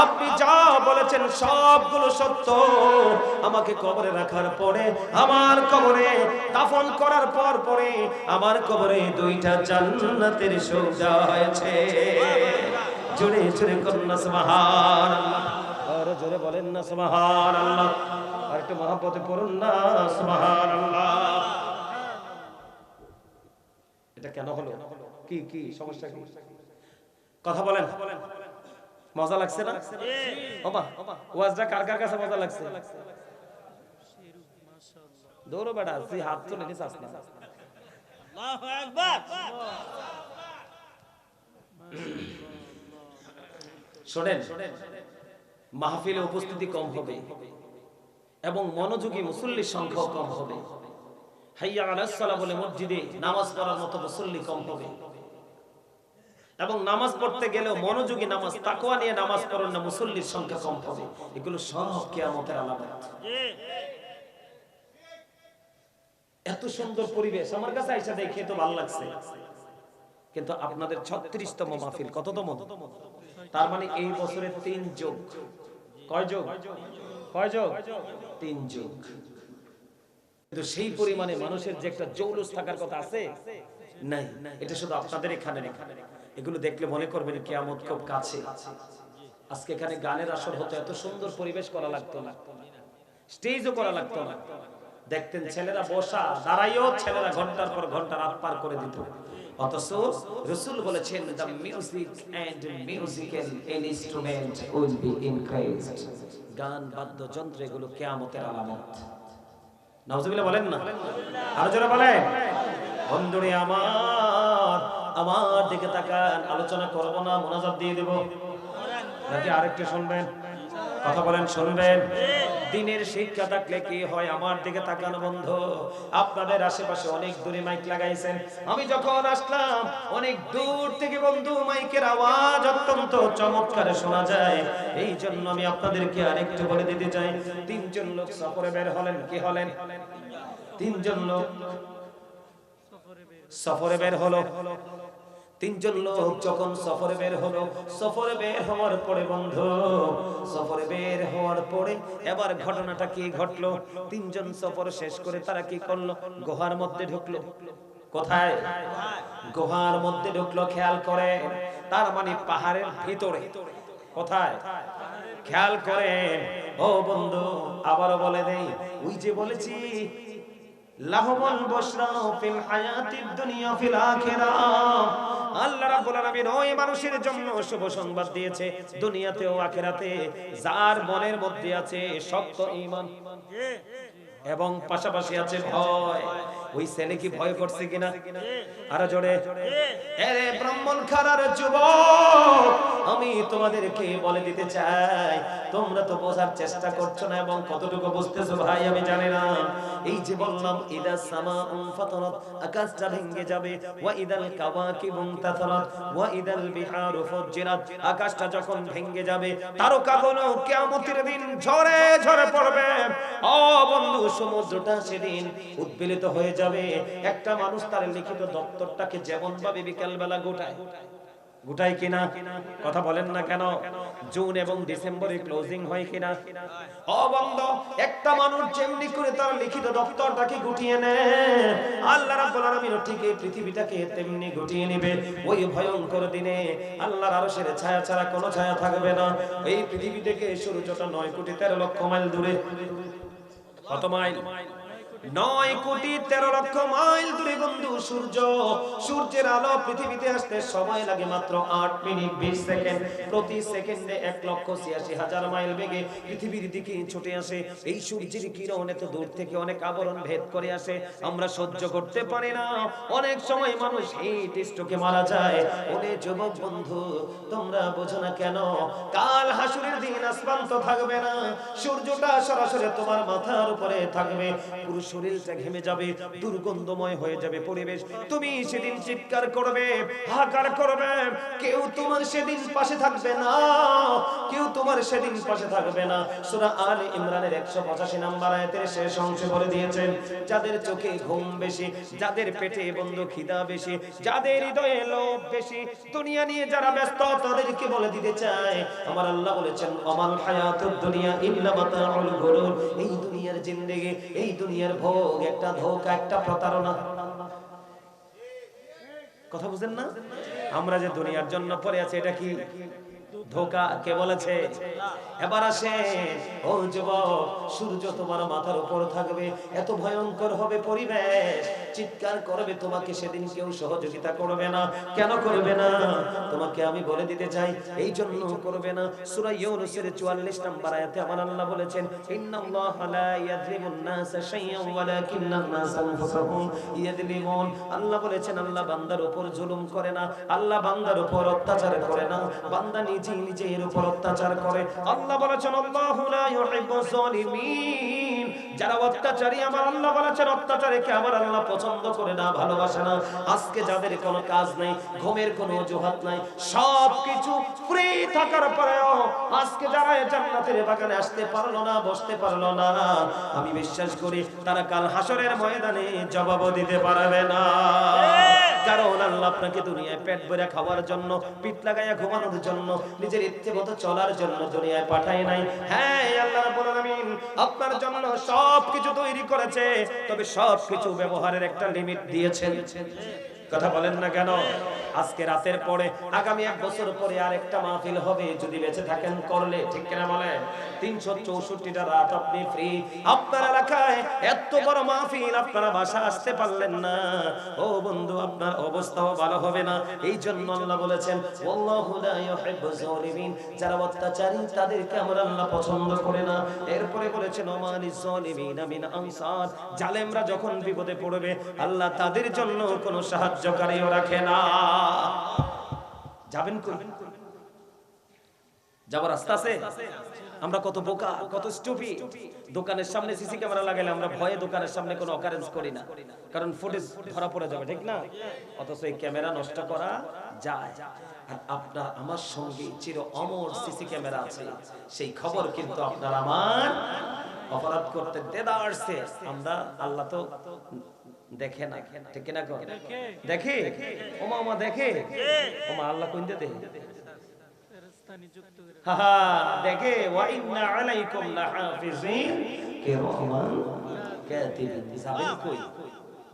আপনি যা বলেছেন সবগুলো সত্য। আমাকে কবরে রাখার পরে, আমার কবরে দাফন করার পরে আমার কবরে দুইটা জান্নাতের সুখ দেওয়া হয়েছে। জোরে জোরে কন্যা সুবহানাল্লাহ, আর জোরে বলেন না সুবহানাল্লাহ, আর একটু মহব্বতে পড়ুন না সুবহানাল্লাহ। এটা কেন হলো? কি কি সমস্যা? কি কথা বলেন? মজা লাগছে না? বাবা ওয়াজটা কার কার কাছে মজা লাগছে? দৌড়ো বেটা, তুই হাত তুলে নিস আসনা। আল্লাহু আকবার। শুনেন, মাহফিলে উপস্থিতি কম হবে এবং মনোযোগী মুসল্লির সংখ্যা কম হবে। হাইয়া আলাস সালাহ বলে মসজিদে নামাজ পড়ার মতো মুসল্লি কম হবে এবং নামাজ পড়তে গেলেও মনোযোগী নামাজ, তাকওয়া নিয়ে নামাজ পড়েন না মুসল্লির সংখ্যা কম হবে। এগুলো সব কিয়ামতের আলামত। এত সুন্দর পরিবেশ আমার কাছে আইসা দেখে তো ভালো লাগছে, কিন্তু আপনাদের 36তম মাহফিল, কততম? তার মানে এই বছরের 3 যোগ। কয় যোগ? কয় যোগ? 3 যোগ। কিন্তু সেই পরিমাণে মানুষের যে একটা জৌলুস থাকার কথা আছে নাই, এটা শুধু আপনাদের এখানে না। এগুলো দেখলে মনে করবেন কিয়ামত খুব কাছে। আজকে এখানে গানের আসর হতো, এত সুন্দর পরিবেশ করা লাগতো না, স্টেজও করা লাগতো না। দেখতেন ছেলেরা বসা দাঁড়াইও ছেলেরা ঘন্টার পর ঘন্টা রাত পার করে দিত। অথচ রাসূল বলেছেন, the music and musical instrument will be increased. গান বাদ্যযন্ত্র এগুলো কিয়ামতের আলামত। নাউজুবিল্লাহ বলেন না? আর জোরে বলেন। বন্ধুরে আমার দিকে তাকান। আলোচনা করব না, মুনাজাত দিয়ে দেব নাকি আরেকটু শুনবেন? কথা বলেন, শুনবেন? দিনের শিক্ষা থাকলে কি হয়? আমার দিকে তাকানো বন্ধু। আপনাদের আশেপাশে অনেক দূরে মাইক লাগাইছেন, আমি যখন আসলাম অনেক দূর থেকে বন্ধু মাইকের আওয়াজ অত্যন্ত চমৎকার শোনা যায়। এই জন্য আমি আপনাদেরকে আরেকটু বলে দিতে চাই, 3 জন লোক সফরে বের হলেন। কি হলেন? 3 জন লোক সফরে বের হলো। 3 জন লোক যখন সফরে বের হলো, সফরে বের হওয়ার পরে বন্ধু, সফরে বের হওয়ার পরে এবার ঘটনাটা কি ঘটলো? 3 জন সফর শেষ করে তারা কি করলো? গুহার মধ্যে ঢুকলো। কোথায়? গুহার মধ্যে ঢুকলো। খেয়াল করে, তার মানে পাহাড়ের ভিতরে। কোথায়? খেয়াল করে ও বন্ধু, আবারও বলে দেই, ওই যে বলেছি লাহুমুল বুশরা ফিল হায়াতিদ দুনিয়া ফিল আখিরাহ। আল্লাহ রাব্বুল আলামিন ওই মানুষের জন্য শুভ সংবাদ দিয়েছে দুনিয়াতেও আখিরাতে, যার মনের মধ্যে আছে শক্ত ঈমান এবং পাশাপাশি আছে ভয়। ওই ছেলে কি ভয় করছে কিনা? আরো জোরে। আরে ব্রাহ্মণখানার যুবক, আমি তোমাদেরকে বলে দিতে চাই, তোমরা তো বোঝার চেষ্টা করছো না এবং কতটুকু বুঝতেছো ভাই আমি জানি না। এই যে বললাম ইদা সামাউন ফাতারাত, আকাশটা ভেঙে যাবে, ওয়া ইদাল কাওয়াকিবুন তাতারাত, ওয়া ইদাল বিহারু ফুজ্জিরাত, আকাশটা যখন ভেঙে যাবে, তারকাগুলো কিয়ামতের দিন ঝরে ঝরে পড়বে। ও বন্ধু, সমুদ্রটা সেদিন উদ্বেলিত হয়ে যাবে। একটা মানুষ তার লিখিত দপ্তরটাকে যেমন ভাবে বিকাল বেলা গোটায়, গোটাই কিনা? কথা বলেন না কেন? জুন এবং ডিসেম্বরে ক্লোজিং হয় কিনা? ও বন্ধু, একটা মানুষ যেমনি করে তার লিখিত দপ্তরটাকে গুটিয়ে নেয়, আল্লাহ রাব্বুল আলামিন ঠিক এই পৃথিবীটাকে তেমনি গুটিয়ে নেবে। ওই ভয়ঙ্কর দিনে আল্লাহর আরশের ছায়া ছাড়া কোনো ছায়া থাকবে না। এই পৃথিবী থেকে সূর্যটা 9,13,00,000 মাইল দূরে। কত মাইল? 9,13,00,000 মাইল দূরে বন্ধু সূর্য। সূর্যের আলো পৃথিবীতে আসতে সময় লাগে মাত্র 8 মিনিট 20 সেকেন্ড। প্রতি সেকেন্ডে 1,86,000 মাইল বেগে পৃথিবীর দিকে ছুটে আসে। এই সূর্যের কিরণ এত দূর থেকে অনেক আবরণ ভেদ করে আসে, আমরা সহ্য করতে পারি না। অনেক সময় মানুষ হিট স্ট্রোকে মারা যায়। ওরে যুবক বন্ধু, তোমরা বোঝো না কেন? কাল হাসরের দিন আসমান তো থাকবে না, সূর্যটা সরাসরি তোমার মাথার উপরে থাকবে। পুরো শরীরটা ঘেমে যাবে, দুর্গন্ধময় হয়ে যাবে পরিবেশ। তুমি সেদিন চিৎকার করবে, হাহাকার করবে, কেউ তোমার সেদিন পাশে থাকবে না, কেউ তোমার সেদিন পাশে থাকবে না। সূরা আলে ইমরানের 185 নম্বর আয়াতের শেষ অংশে বলে দিয়েছেন, যাদের চোখে ঘুম বেশি, যাদের পেটে বন্ধু খিদা বেশি, যাদের হৃদয়ে লোভ বেশি, দুনিয়া নিয়ে যারা ব্যস্ত, তাদেরকে বলে দিতে চায়, আমার আল্লাহ বলেছেন, আমাল হায়াতুদ দুনিয়া ইল্লা মাতাউল গুরুর। এই দুনিয়ার জিন্দেগি, এই দুনিয়ার ভোগ একটা ধোঁকা, একটা প্রতারণা। কথা বুঝেন না? আমরা যে দুনিয়ার জন্য পড়ে আছি, এটা কি ধোঁকা? কে বলেছে? এবার আসে, ও যুবক, সূর্য তোমার মাথার উপর থাকবে, এত ভয়ঙ্কর হবে পরিবেশ, চিৎকার করবে, তোমাকে সেদিন কেউ সহযোগিতা করবে না। কেন করবে না? তোমাকে আমি বলে দিতে চাই, এই জন্য করবে না। সূরা ইউনূসের 44 নম্বর আয়াতে আমার আল্লাহ বলেছেন, ইন্নাল্লাহা লা ইয়াযলিমুন নাসা শাইআন ওয়ালাকিন্নান নাসা আনফুসাহুম ইয়াযলিমুন। আল্লাহ বলেছেন, আল্লাহ বান্দার উপর জুলুম করে না, আল্লাহ বান্দার উপর অত্যাচার করে না, বান্দা নিজের উপর অত্যাচার করে। আল্লাহ বলেছেন, আল্লাহু লা ইউহিব্বুজ জালিমিন। যারা অত্যাচারী, আমার আল্লাহ বলেছেন, অত্যাচারীকে আমার আল্লাহ পছন্দ করে না, ভালোবাসে না। আজকে যাদের কোনো কাজ নাই, ঘুমের কোনো অজুহাত নাই, সবকিছু ফ্রি থাকার পরেও আজকে যারা জান্নাতের বাগানে আসতে পারলো না, বসতে পারলো না, আমি বিশ্বাস করি তারা কাল হাসরের ময়দানে জবাব দিতে পারবে না। কারণ আল্লাহ আপনাকে দুনিয়ায় পেট ভরে খাওয়ার জন্য, পিঠ লাগাইয়া ঘুমানোর জন্য, নিজের ইচ্ছে মতো চলার জন্য দুনিয়ায় পাঠায় নাই। হ্যাঁ, আল্লাহ রাব্বুল আলামিন আপনার জন্য সবকিছু তৈরি করেছে, তবে সবকিছু ব্যবহারের একটা লিমিট দিয়েছেন। কথা বলেন না কেন? আজকে রাতের পরে আগামী 1 বছর পরে আরেকটা মাহফিল হবে, যদি বেঁচে থাকেন করলে, ঠিক কিনা বলেন? 364টা রাত আপনি ফ্রি। আপনার এলাকায় এত বড় মাহফিল, আপনারা বাসা আসতে পারলেন না, ও বন্ধু, আপনার অবস্থাও ভালো হবে না। এই জন্য আল্লাহ বলেছেন, ওয়াল্লাহু লা ইউহিব্বুজ জালিমিন। যারা অত্যাচারী তাদেরকে আমার আল্লাহ পছন্দ করে না। এরপরে বলেছেন, ওমালিজ জালিমিনা মিন আনসার। জালেমরা যখন বিপদে পড়বে, আল্লাহ তাদের জন্য কোনো সাহায্যকারীও রাখে না। যাবেন কই? যাবার রাস্তা আছে? আমরা কত বোকা, কত স্টুপিড। দোকানের সামনে সিসি ক্যামেরা লাগাইলে আমরা ভয়ে দোকানের সামনে কোনো অকারেন্স করি না, কারণ ফুটেজ ধরা পড়ে যাবে, ঠিক না? অথচ এই ক্যামেরা নষ্ট করা যায়। আর আপনার আমার সঙ্গে চির অমর সিসি ক্যামেরা আছে, সেই খবর কিন্তু আপনার আমার অপরাধ করতে দেদারছে। আমরা, আল্লাহ তো দেখে না, ঠিক না? দেখে ওমা, ওমা দেখে, ওমা আল্লাহ কোন দে দেখে। ওয়া ইন্না আলাইকুম লাহাফিজিন কিরামান কাতিবিন। যাবেন কই?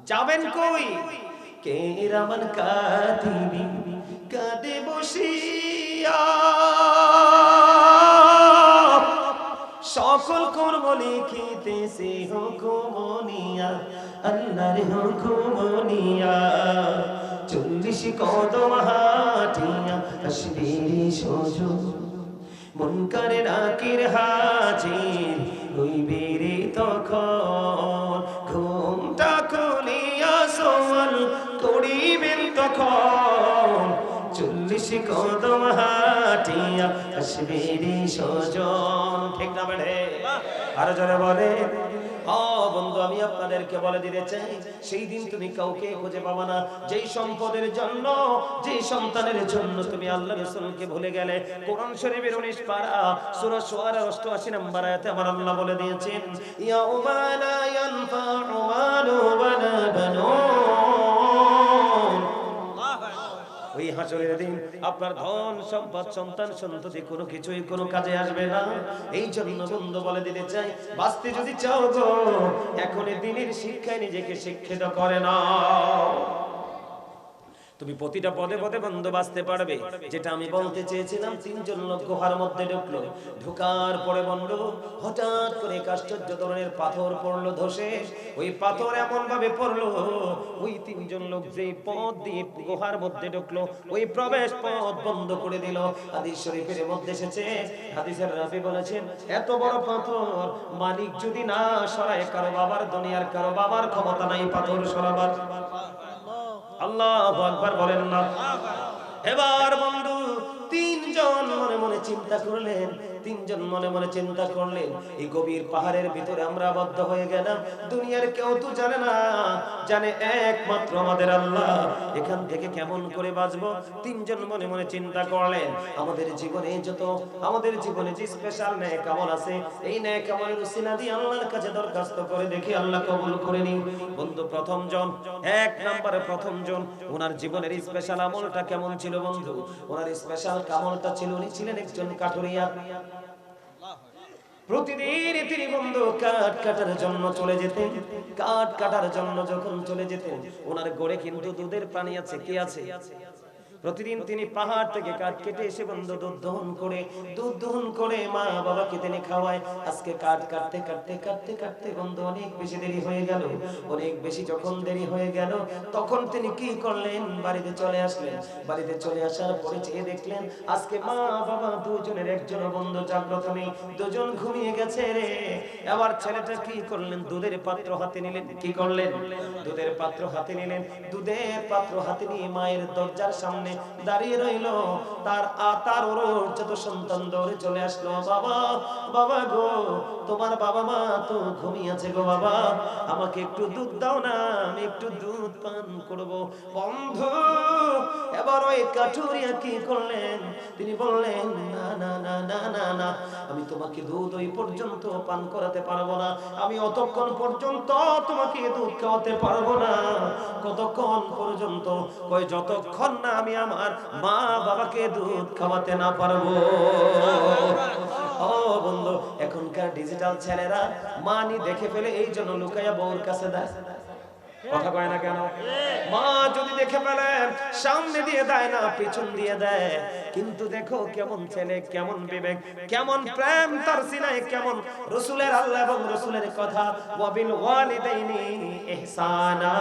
যাবেন কই? কিরামান কাতিবিন কাঁদে বসিয়া সকল কর্ম লিখিতেছে হুকুমনিয়া, আল্লাহর হুকুমনিয়া। 40 কদম হাঁটিয়া আসবি সোজো, মুনকারে নাকির হাজির হইবে রে তখন। ঘুমটা খুলিয়া সওয়াল করিবেন তখন, 40 কদম হাঁটিয়া আসবি রে সজন। ঠিক না বেড়ে? আরো জোরে বলে। ও বন্ধু, আমি আপনাদেরকে বলে দিতে চাই, সেই দিন তুমি কাউকে খুঁজে পাবা না। যেই সম্পদের জন্য, যেই সন্তানের জন্য তুমি আল্লাহ রাসূলকে ভুলে গেলে, কোরআন শরীফের 19 পারা সূরা শুআরা 88 নম্বর আয়াতে আমার আল্লাহ বলে দিয়েছেন, ইয়াউমা লা ইয়ানফাউ মালু ওয়ালা বানুন। ওই হাসরের দিন আপনার ধন সম্পদ সন্তান সন্ততি কোনো কিছুই কোনো কাজে আসবে না। এই জন্য বন্ধু বলে দিতে চাই, বাঁচতে যদি চাও গো এখন দিনের শিক্ষায় নিজেকে শিক্ষিত করে নাও। তুমি প্রতিটা পদে পদে বন্ধু বাঁচতে পারবে। যেটা আমি বলতে চেয়েছিলাম, তিনজন লোক গুহার মধ্যে ঢুকলো, ঢোকার পরে বন্ধু হঠাৎ করে এক আশ্চর্য ধরনের পাথর পড়লো ধসে। ওই পাথর এমন ভাবে পড়লো, ওই তিনজন লোক যেই পথ দিয়ে গুহার মধ্যে ঢুকলো ওই প্রবেশ পথ বন্ধ করে দিল। হাদিস শরীফের মধ্যে এসেছে, হাদিসের রাবী বলেছেন, এত বড় পাথর মালিক যদি না সরায়, কারো বাবার দুনিয়ার কারো বাবার ক্ষমতা নাই পাথর সরাবার। আল্লাহু আকবার বলেন না। এবার বন্ধু তিনজন মনে মনে চিন্তা করলেন, তিনজন মনে মনে চিন্তা করলেন, এই গভীর পাহাড়ের ভিতরে আমরা আবদ্ধ হয়ে গেলাম, দুনিয়ার কেউ তো জানে না, জানে একমাত্র আমাদের আল্লাহ। এখান থেকে কেমন করে বাঁচবো? তিনজন মনে মনে চিন্তা করলেন, আমাদের জীবনে যে স্পেশাল নেক আমল আছে, এই নেক আমলের উসিলা দিয়ে আল্লাহর কাছে দরখাস্ত করে দেখি আল্লাহ কবুল করে নিন। বন্ধু প্রথম জন, এক নম্বরে প্রথম জন, ওনার জীবনের স্পেশাল আমলটা কেমন ছিল বন্ধু? ওনার স্পেশাল আমলটা ছিল, উনি ছিলেন একজন কাঠুরিয়া। প্রতিদিন তিনি বন্ধু কাঠ কাটার জন্য চলে যেতেন। কাঠ কাটার জন্য যখন চলে যেতেন, ওনার গড়ে কিন্তু দুধের প্রাণী আছে। কি আছে? প্রতিদিন তিনি পাহাড় থেকে কাঠ কেটে এসে বন্ধু দুধ দহন করে মা বাবাকে তিনি খাওয়ায়। আজকে কাঠ কাটতে কাটতে কাটতে কাটতে বন্ধু অনেক বেশি দেরি হয়ে গেল। অনেক বেশি যখন দেরি হয়ে গেল, তখন তিনি কি করলেন? বাড়িতে চলে আসলেন। বাড়িতে চলে আসার পরে চেয়ে দেখলেন আজকে মা বাবা দুজনের একজন বন্ধু জাগ্রত নেই, দুজন ঘুমিয়ে গেছে রে। এবার ছেলেটা কি করলেন? দুধের পাত্র হাতে নিলেন। কি করলেন? দুধের পাত্র হাতে নিলেন। দুধের পাত্র হাতে নিয়ে মায়ের দরজার সামনে দাঁড়িয়ে রইল। তার যত সন্তান দৌড়ে চলে আসলো, বাবা গো, তোমার বাবা মা তো ঘুমিয়ে আছে গো, বাবা আমাকে একটু দুধ দাও না, আমি একটু দুধ পান করব। বন্ধু এবার ওই কাঠুরিয়া কি করলেন? তিনি বললেন, না না না না না না, আমি তোমাকে দুধ ওই পর্যন্ত পান করাতে পারবো না, আমি অতক্ষণ পর্যন্ত তোমাকে দুধ খাওয়াতে পারবো না। কতক্ষণ পর্যন্ত? কই যতক্ষণ না আমি আমার মা বাবাকে দুধ খাওয়াতে না পারবো। ও বন্ধু, এখনকার ডিজিটাল ছেলেরা মানি দেখে ফেলে, এই জন্য লুকাইয়া বউর কাছে দেয়। কথা কয় না কেন? মা যদি দেখে ফেলে সামনে দিয়ে দেয় না, পিছন দিয়ে দেয়। কিন্তু দেখো কেমন ছেলে, কেমন বিবেক, কেমন প্রেম তার সিনায়, কেমন রাসূলের আল্লাহ এবং রাসূলের কথা, ওয়াবিল ওয়ালিদাইনি ইহসানা,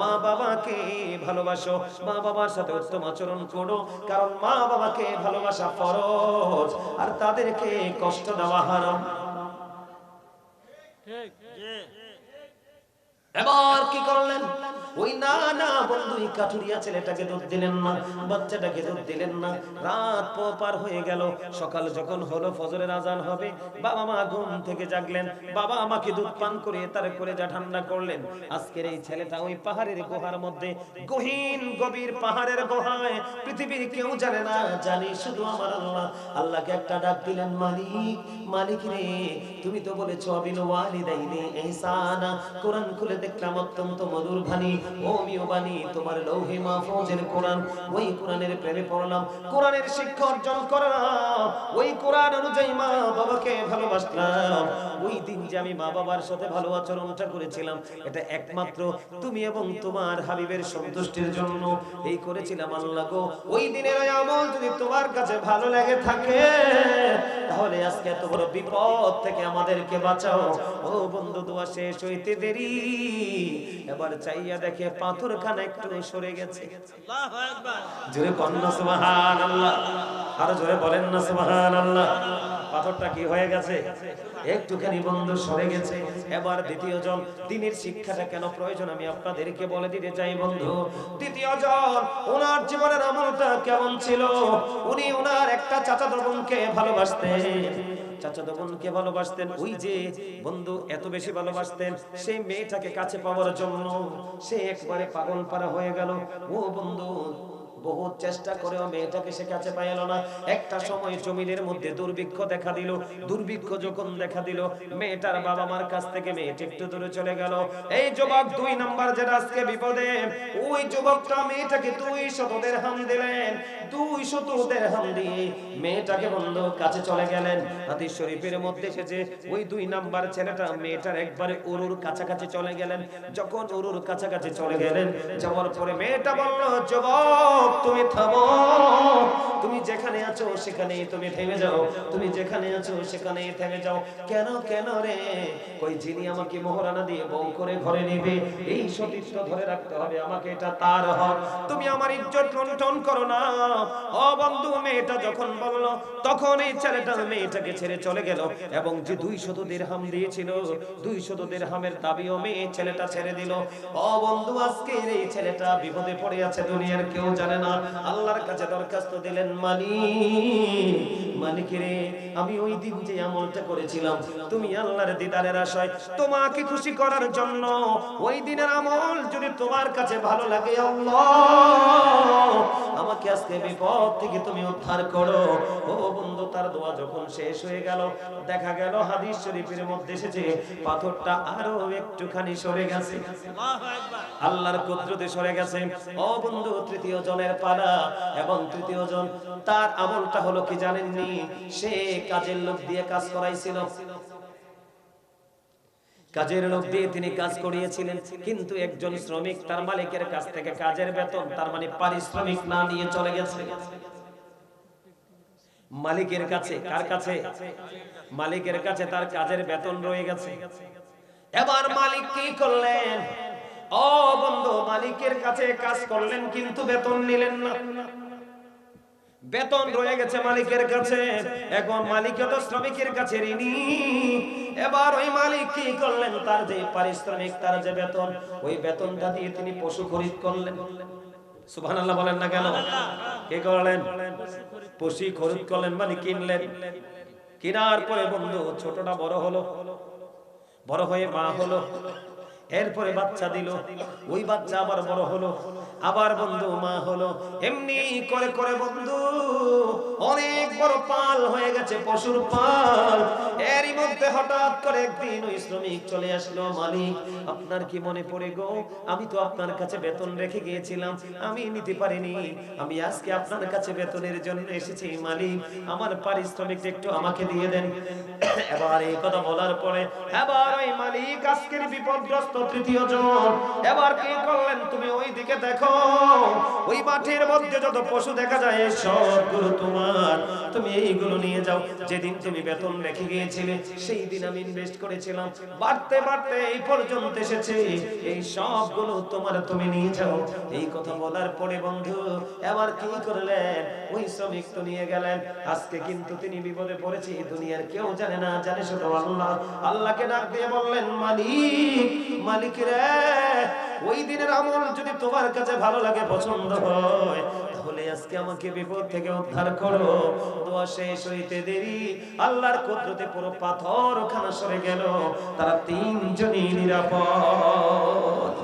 মা বাবাকে ভালোবাসো, মা বাবার সাথে উত্তম আচরণ করো, কারণ মা বাবাকে ভালোবাসা ফরজ আর তাদেরকে কষ্ট দেওয়া হারাম। ঠিক। এবার কি করলেন? ওই না বন্ধু এই কাঠুরিয়া ছেলেটাকে দুধ দিলেন না, বাচ্চাটাকে দুধ দিলেন না। রাত পার হয়ে গেল, সকাল যখন হলো, ফজরের আজান হবে, বাবা মা ঘুম থেকে জাগলেন, বাবা আমাকে দুধ পান করে তার কলেজা ঠান্ডা করলেন। আজকের এই ছেলেটা ওই পাহাড়ের গুহার মধ্যে, গভীর পাহাড়ের গুহায়, পৃথিবীর কেউ জানে না, জানি শুধু আমার আল্লাহ। আল্লাহকে একটা ডাক দিলেন, মালিক রে, তুমি তো বলেছো আবিল ওয়ালিদাইনি ইহসানা। কোরআন খুলে দেখলাম অত্যন্ত মধুর বাণী, ওমিও বাণী, তোমার লৌহে মাহফুজের কোরআন। ওই কোরআনের প্রেমে পড়লাম, কোরআনের শিক্ষা অর্জন করলাম, ওই কোরআন অনুযায়ী মা বাবাকে ভালোবাসলাম। ওই দিন যে আমি মা বাবার সাথে ভালো আচরণটা করেছিলাম, এটা একমাত্র তুমি এবং তোমার হাবিবের সন্তুষ্টির জন্য এই করেছিলাম আল্লাহ গো। ওই দিনের ওই আমল যদি তোমার কাছে ভালো লেগে থাকে, তাহলে আজকে এত বড় বিপদ থেকে আমাদেরকে বাঁচাও। ও বন্ধু, দোয়া শেষ হইতে দেরি, এবার চাইয়া দেখে পাথরখানা একটু সরে গেছে। আল্লাহু আকবার। জোরে বলেন না সুবহানাল্লাহ, আরো জোরে বলেন না সুবহানাল্লাহ। পাথরটা কি হয়ে গেছে? একটুখানি বন্ধু সরে গেছে। এবার দ্বিতীয় জন, দিনের শিক্ষাটা কেন প্রয়োজন আমি আপনাদেরকে বলে দিতে চাই বন্ধু। দ্বিতীয় জন, ওনার জীবনের আমলটা কেমন ছিল? উনি ওনার একটা চাচাতো বোনকে ভালোবাসতেন, চাচাতো বোনকে ভালোবাসতেন। ওই যে বন্ধু এত বেশি ভালোবাসতেন, সেই মেয়েটাকে কাছে পাওয়ার জন্য সে একবারে পাগল পারা হয়ে গেল। ও বন্ধু, বহুত চেষ্টা করেও মেয়েটাকে সে কাছে পাইল না। একটা সময় জমিনের মধ্যে দুর্ভিক্ষ দেখা দিল। দুর্ভিক্ষ যখন দেখা দিল, মেয়েটার বাবা মার কাছ থেকে মেয়েটা একটু দূরে চলে গেল। এই যুবক 2 নাম্বার যেটা আজকে বিপদে, ওই যুবকটা মেয়েটাকে 200 দিরহাম দিলেন। 200 দিরহাম দিয়ে মেয়েটাকে বন্ধু কাছে চলে গেলেন। হাদিস শরীফের মধ্যে এসেছে ওই 2 নাম্বার ছেলেটা মেয়েটার একবারে উরুর কাছাকাছি চলে গেলেন। যখন উরুর কাছাকাছি চলে গেলেন, যাওয়ার পরে মেয়েটা বলল, যুবক তুমি থামো, তুমি যেখানে আছো সেখানেই তুমি থেমে যাও, তুমি যেখানে আছো সেখানেই থেমে যাও। কেন কেন রে? কই যিনি আমাকে মোহরানা দিয়ে বউ করে ঘরে নেবে, এই সতীত্ব ধরে রাখতে হবে আমাকে, এটা তার হক। তুমি আমার ইজ্জত লুণ্ঠন করো না। ও বন্ধু, মেয়েটা যখন বলল, তখন এই ছেলেটা মেয়েটাকে ছেড়ে চলে গেল এবং যে 200 দিরহাম দিয়েছিল, 200 দিরহামের দাবিও মেয়ে ছেলেটা ছেড়ে দিল। ও বন্ধু, আজকে এই ছেলেটা বিপদে পড়ে আছে, দুনিয়ার কেউ জানে না। আল্লাহর কাছে দরখাস্ত দিলেন, মালিক রে, আমি ওই দিন যে আমলটা করেছিলাম, তুমি আল্লাহর দিদারের আশায় তোমাকে খুশি করার জন্য, ওই দিনের আমল যদি তোমার কাছে ভালো লাগে, আল্লাহ আমাকে আজকে বিপদ থেকে তুমি উদ্ধার করো। ও বন্ধু, তার দোয়া যখন শেষ হয়ে গেল, দেখা গেল হাদিস শরীফের মধ্যে এসেছে পাথরটা আরো একটুখানি সরে গেছে, আল্লাহর কুদরতে সরে গেছে। ও বন্ধু, তৃতীয় জনের পালা, এবং তৃতীয় জন তার আমলটা হলো কি জানেননি? সে কাজের লোক দিয়ে কাজ করাইছিল, কাজের লোক দিয়ে তিনি কাজ করিয়েছিলেন, কিন্তু একজন শ্রমিক তার মালিকের কাছ থেকে কাজের বেতন, তার মানে পারিশ্রমিক না নিয়ে চলে গেছে মালিকের কাছে। কার কাছে? মালিকের কাছে তার কাজের বেতন রয়ে গেছে। এবার মালিক কি করলেন? ও বন্ধু, মালিকের কাছে কাজ করলেন কিন্তু বেতন নিলেন না, বেতন রয়ে গেছে মালিকের কাছে। এখন মালিক তো শ্রমিকের কাছে ঋণী। এবার ওই মালিক কি করলেন? তার যে পারিশ্রমিক, তার যে বেতন, ওই বেতনটা দিয়ে তিনি পশু খরিদ করলেন। সুবহানাল্লাহ বলেন না কেন? কি করলেন? পশু খরিদ করলেন, মানে কিনলেন। কেনার পরে বন্ধু ছোটটা বড় হলো, বড় হয়ে মা হলো, এরপরে বাচ্চা দিল, ওই বাচ্চা আবার বড় হলো, আবার বন্ধু মা হলো। এমনি করে করে বন্ধু অনেক বড় পাল হয়ে গেছে, পশুর পাল। এরই মধ্যে হঠাৎ করে একদিন ওই শ্রমিক চলে আসলো, মালিক আপনার কি মনে পড়ে গো? আমি তো আপনার কাছে বেতন রেখে গিয়েছিলাম, আমি নিতে পারিনি, আমি আজকে আপনার কাছে বেতনের জন্য এসেছি, মালিক আমার পারিশ্রমিকটা একটু আমাকে দিয়ে দেন। এবার এই কথা বলার পরে এবার ওই মালিক আজকের বিপদগ্রস্ত তৃতীয় জন এবার কি করলেন? তুমি ওই দিকে দেখো, ওই মাঠের মধ্যে যত পশু দেখা যায় সবগুলো তোমার, তুমি এইগুলো নিয়ে যাও। যেদিন তুমি বেতন রেখে গিয়েছিলে সেই দিন আমি ইনভেস্ট করেছিলাম, বাড়তে বাড়তে এই পর্যন্ত এসেছে, এই সবগুলো তোমার, তুমি নিয়ে যাও। এই কথা বলার পরে বন্ধু এবার কি করলেন? ওই শ্রমিক তো নিয়ে গেলেন, আজকে কিন্তু তিনি বিপদে পড়েছে, দুনিয়ার কেউ জানে না, জানে শুধু আল্লাহ। আল্লাহকে ডাক দিয়ে বললেন, মালিক, মালিক রে, ওই দিনের আমল যদি তোমার কাছে ভালো লাগে, পছন্দ হয়, তাহলে আজকে আমাকে বিপদ থেকে উদ্ধার করো। দোয়া শেষ হইতে দেরি আল্লাহর কুদরতে পুরো পাথর ওখানে সরে গেল, তারা তিনজনই নিরাপদ।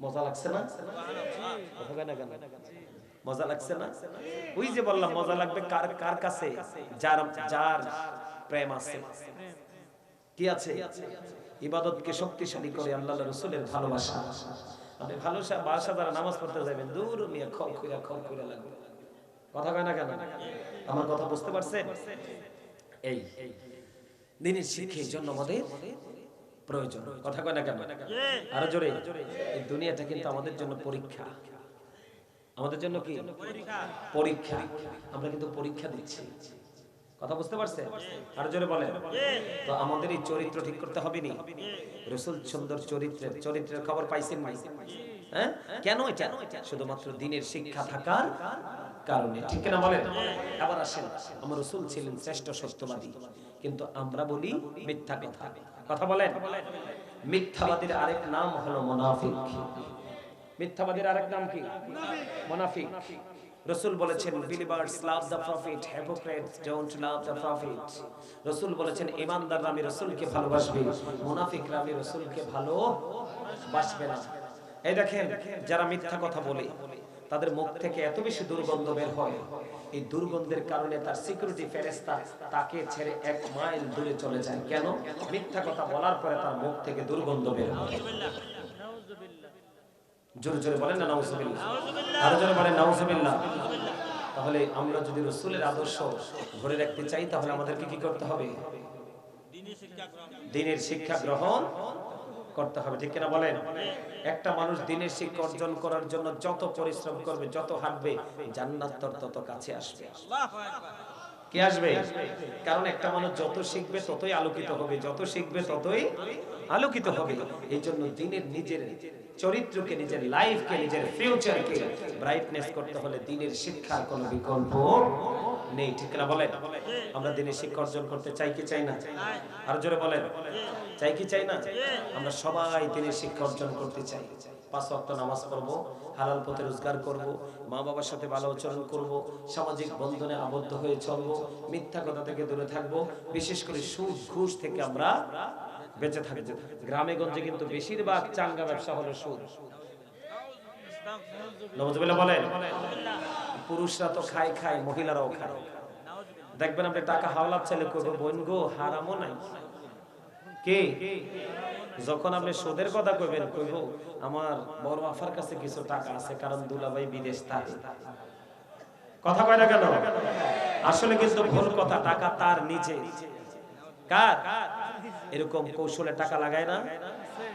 মজা লাগছে না? মজা লাগছে না? ওই যে বললাম মজা লাগবে কার কার কাছে? যার যার প্রেম আছে। কি আছে? ইবাদতকে শক্তিশালী করে আল্লাহর রাসূলের ভালোবাসা। মানে ভালোবাসা দ্বারা নামাজ পড়তে যাবেন, দূর মিয়া খল কইরা লাগবে। কথা কয় না কেন? আমার কথা বুঝতে পারছেন? এই দিনের শিক্ষার জন্য আমাদের প্রয়োজন। কথা কয় না কেন? আরো জোরে। এই দুনিয়াটা কিন্তু আমাদের জন্য পরীক্ষা। আমাদের জন্য কি পরীক্ষা? আমরা কিন্তু পরীক্ষা দিচ্ছি। কথা বুঝতে পারছেন? আরো জোরে বলেন। তো আমাদের এই চরিত্র ঠিক করতে হবে নি? রাসূল সুন্দর চরিত্রের খবর পাইছেন ভাই? হ্যাঁ, কেন এটা? শুধুমাত্র দ্বীনের শিক্ষা থাকার কারণে, ঠিক না বলেন? আবার আসেন, আমার রাসূল ছিলেন শ্রেষ্ঠ সত্যবাদী, কিন্তু আমরা বলি মিথ্যা কথা। কথা বলেন। মিথ্যাবাদীর আরেক নাম হলো মুনাফিক। মিথ্যাবাদীর আরেক নাম কি? মুনাফিক। রাসূল বলেছেন, believers love the prophet, hypocrites don't love the prophet. রাসূল বলেছেন, ঈমানদাররা আমি রাসূলকে ভালোবাসবে, মুনাফিকরা আমি রাসূলকে ভালোবাসবে না। এই দেখেন যারা মিথ্যা কথা বলে তাদের মুখ থেকে এত বেশি দুর্গন্ধ বের হয়, এই দুর্গন্ধের কারণে তার সিকিউরিটি ফেরেশতা তাকে ছেড়ে 1 মাইল দূরে চলে যায়। কেন? মিথ্যা কথা বলার পরে তার মুখ থেকে দুর্গন্ধ বের হয়। জোরে জোরে বলেন না নাউজুবিল্লাহ, আরো জোরে বলেন নাউজুবিল্লাহ। তাহলে আমরা যদি রাসূলের আদর্শ ধরে রাখতে চাই তাহলে আমাদেরকে কি করতে হবে? দ্বীনের শিক্ষা গ্রহণ করতে হবে, ঠিক কিনা বলেন? একটা মানুষ দ্বীনের শিক্ষা অর্জন করার জন্য যত পরিশ্রম করবে, যত হাঁটবে, জান্নাত তত কাছে আসবে। কি আসবে? কারণ একটা মানুষ যত শিখবে ততই আলোকিত হবে, যত শিখবে ততই আলোকিত হবে। এই জন্য দ্বীনের নিজের চরিত্রকে, নিজের লাইফকে, নিজের ফিউচারকে ব্রাইটনেস করতে হলে দ্বীনের শিক্ষার কোনো বিকল্প নেই, ঠিক না বলেন? আমরা দ্বীনের শিক্ষা অর্জন করতে চাই কি চাই না? আর জোরে বলেন, চাই কি চাই না? আমরা সবাই দ্বীনের শিক্ষা অর্জন করতে চাই। 5 ওয়াক্ত নামাজ পড়বো, হালাল পথে রোজগার করব, মা বাবার সাথে ভালো আচরণ করব, সামাজিক বন্ধনে আবদ্ধ হয়ে চলবো, মিথ্যা কথা থেকে দূরে থাকবো, বিশেষ করে সুদ ঘুষ থেকে আমরা বেঁচে থাকবো। গ্রামে গঞ্জে কিন্তু বেশিরভাগ চাঙ্গা ব্যবসা হলো সুদ। নাউজুবিল্লাহ বলেন। পুরুষরা তো খায় খায়, মহিলারাও খায়। দেখবেন আপনি টাকা হাওলাত চাইলে করবো, বোন গো হারামও নাই। কে? যখন আপনি সুদের কথা কইবেন, কইব আমার বড় আফার কাছে কিছু টাকা আছে, কারণ দুলাভাই বিদেশ থাকে। কথা কয় না কেন? আসলে কিন্তু ভুল কথা, টাকা তার নিজে। কার? এরকম কৌশলে টাকা লাগায় না?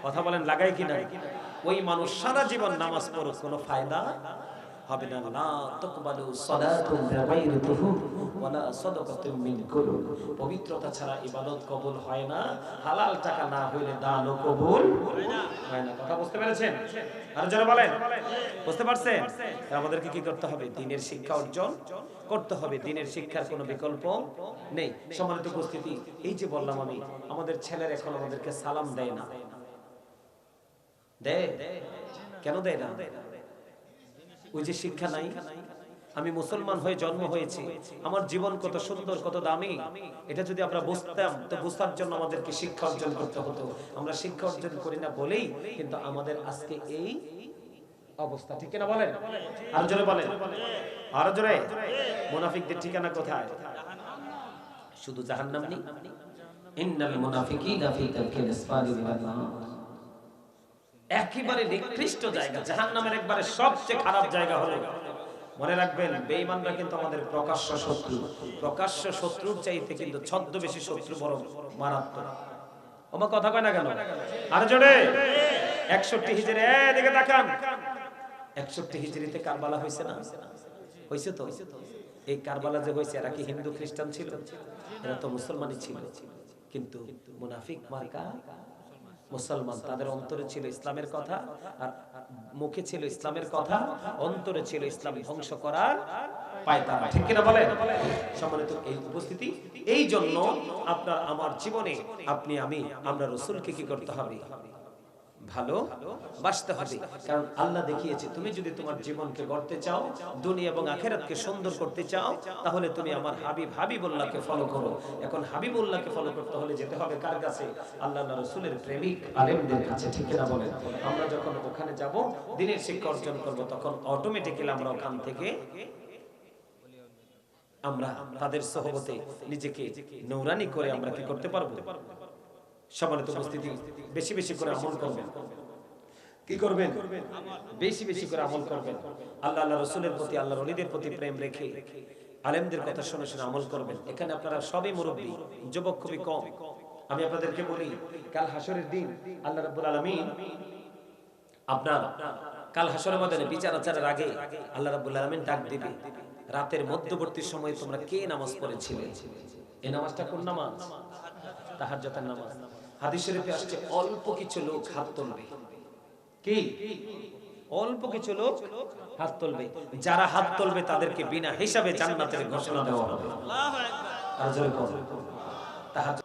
কথা বলেন, লাগায় কিনা? ওই মানুষ সারা জীবন নামাজ পড়ুক, কোনো ফায়দা হবে না। লা তাকবালু সালাতুন বিগাইরি তুহুর ওয়ালা সাদাকাতুন মিন কুলুব। পবিত্রতা ছাড়া ইবাদত কবুল হয় না, হালাল টাকা না হইলে দানও কবুল হয় না। কথা বুঝতে পেরেছেন? আর যারা বলেন, বুঝতে পারছেন? আমাদেরকে কি করতে হবে? দ্বীনের শিক্ষা অর্জন করতে হবে। দ্বীনের শিক্ষার কোনো বিকল্প নেই। সম্মানিত উপস্থিতি, এই যে বললাম আমি, আমাদের ছেলেরা এখন আমাদেরকে সালাম দেয় না। দেয়? কেন দেয় না? ওই যে শিক্ষা নাই। আমি মুসলমান হয়ে জন্ম হয়েছি, আমার জীবন কত সুন্দর, কত দামি, এটা যদি আমরা বুঝতাম তো বুঝার জন্য আমাদেরকে শিক্ষা অর্জন করতে হতো। আমরা শিক্ষা অর্জন করি না বলেই কিন্তু আমাদের আজকে এই অবস্থা, ঠিক না বলেন? আর জোরে বলেন, আর জোরে। মুনাফিকদের ঠিকানা কোথায়? শুধু জাহান্নাম নেই। ইন্নাল মুনাফিকিনা ফি দারকিল আসফালি মিনান নার। একেবারে নিকৃষ্ট জায়গা, জাহান্নামের একবারে সবচেয়ে খারাপ জায়গা হলো। মনে রাখবেন, বেঈমানরা কিন্তু আমাদের প্রকাশ্য শত্রু। প্রকাশ্য শত্রুর চাইতে কিন্তু ছদ্মবেশী শত্রু বড় মারাত্মক। আমার কথা কয় না কেন? আর জোরে। 61 হিজরি, এদিকে তাকান। 61 হিজরিতে কারবালা হইছে না? হইছে তো। এই কারবালা যে হইছে, এরা কি হিন্দু খ্রিস্টান ছিল? এরা তো মুসলমানই ছিল। কিন্তু মুনাফিক মার্কা মুসলমান, তাদের অন্তরে ছিল ইসলামের কথা, আর মুখে ছিল ইসলামের কথা, অন্তরে ছিল ইসলাম ধ্বংস করার পায়তারা, ঠিক কিনা বলেন? সম্মানিত এই উপস্থিতি, এই জন্য আপনার আমার জীবনে আপনি আমি আমরা রাসূলকে কি করতে হবে? ভালো বাসতে হবে। কারণ আল্লাহ দেখিয়েছে, তুমি যদি তোমার জীবনকে গড়তে চাও, দুনিয়া এবং আখিরাতকে সুন্দর করতে চাও, তাহলে তুমি আমার হাবিবুল্লাহকে ফলো করো। এখন হাবিবুল্লাহকে ফলো করতে হলে যেতে হবে কার কাছে? আল্লাহর রাসূলের প্রেমিক আলেমদের কাছে, ঠিক না বলেন? আমরা যখন ওখানে যাব, দ্বীনের শিক্ষা অর্জন করব, তখন অটোমেটিক্যালি আমরা ওখান থেকে আমরা তাদের সোহবতে নিজেকে নূরানি করে আমরা কি করতে পারবো? সম্মানিত উপস্থিতি, বেশি বেশি করে আমল করবেন। কি করবেন? বেশি বেশি করে আমল করবেন। আল্লাহ রাসূলের প্রতি, আল্লাহর ওলিদের প্রতি প্রেম রেখে আলেমদের কথা শুনে শুনে আমল করবেন। এখানে আপনারা সবই মুরব্বী, যুবক খুবই কম। আমি আপনাদেরকে বলি, কাল হাসরের দিন আল্লাহ রাব্বুল আলামিন আপনার কাল হাসরের ময়দানে বিচার আচারের আগে আল্লাহ রাব্বুল আলামিন ডাক দিবে, রাতের মধ্যবর্তী সময়ে তোমরা কে নামাজ পড়েছিলে? এই নামাজটা কোন নামাজ? তাহাজ্জুদের নামাজ। হাদিস শরীফে আসছে, অল্প কিছু লোক হাত তুলবে। কি? অল্প কিছু লোক হাত তুলবে। যারা হাত তুলবে তাদেরকে বিনা হিসাবে জান্নাতের ঘোষণা দেওয়া হবে। আল্লাহু আকবার। আর জোরে বলুন তাহাজ্জুদ।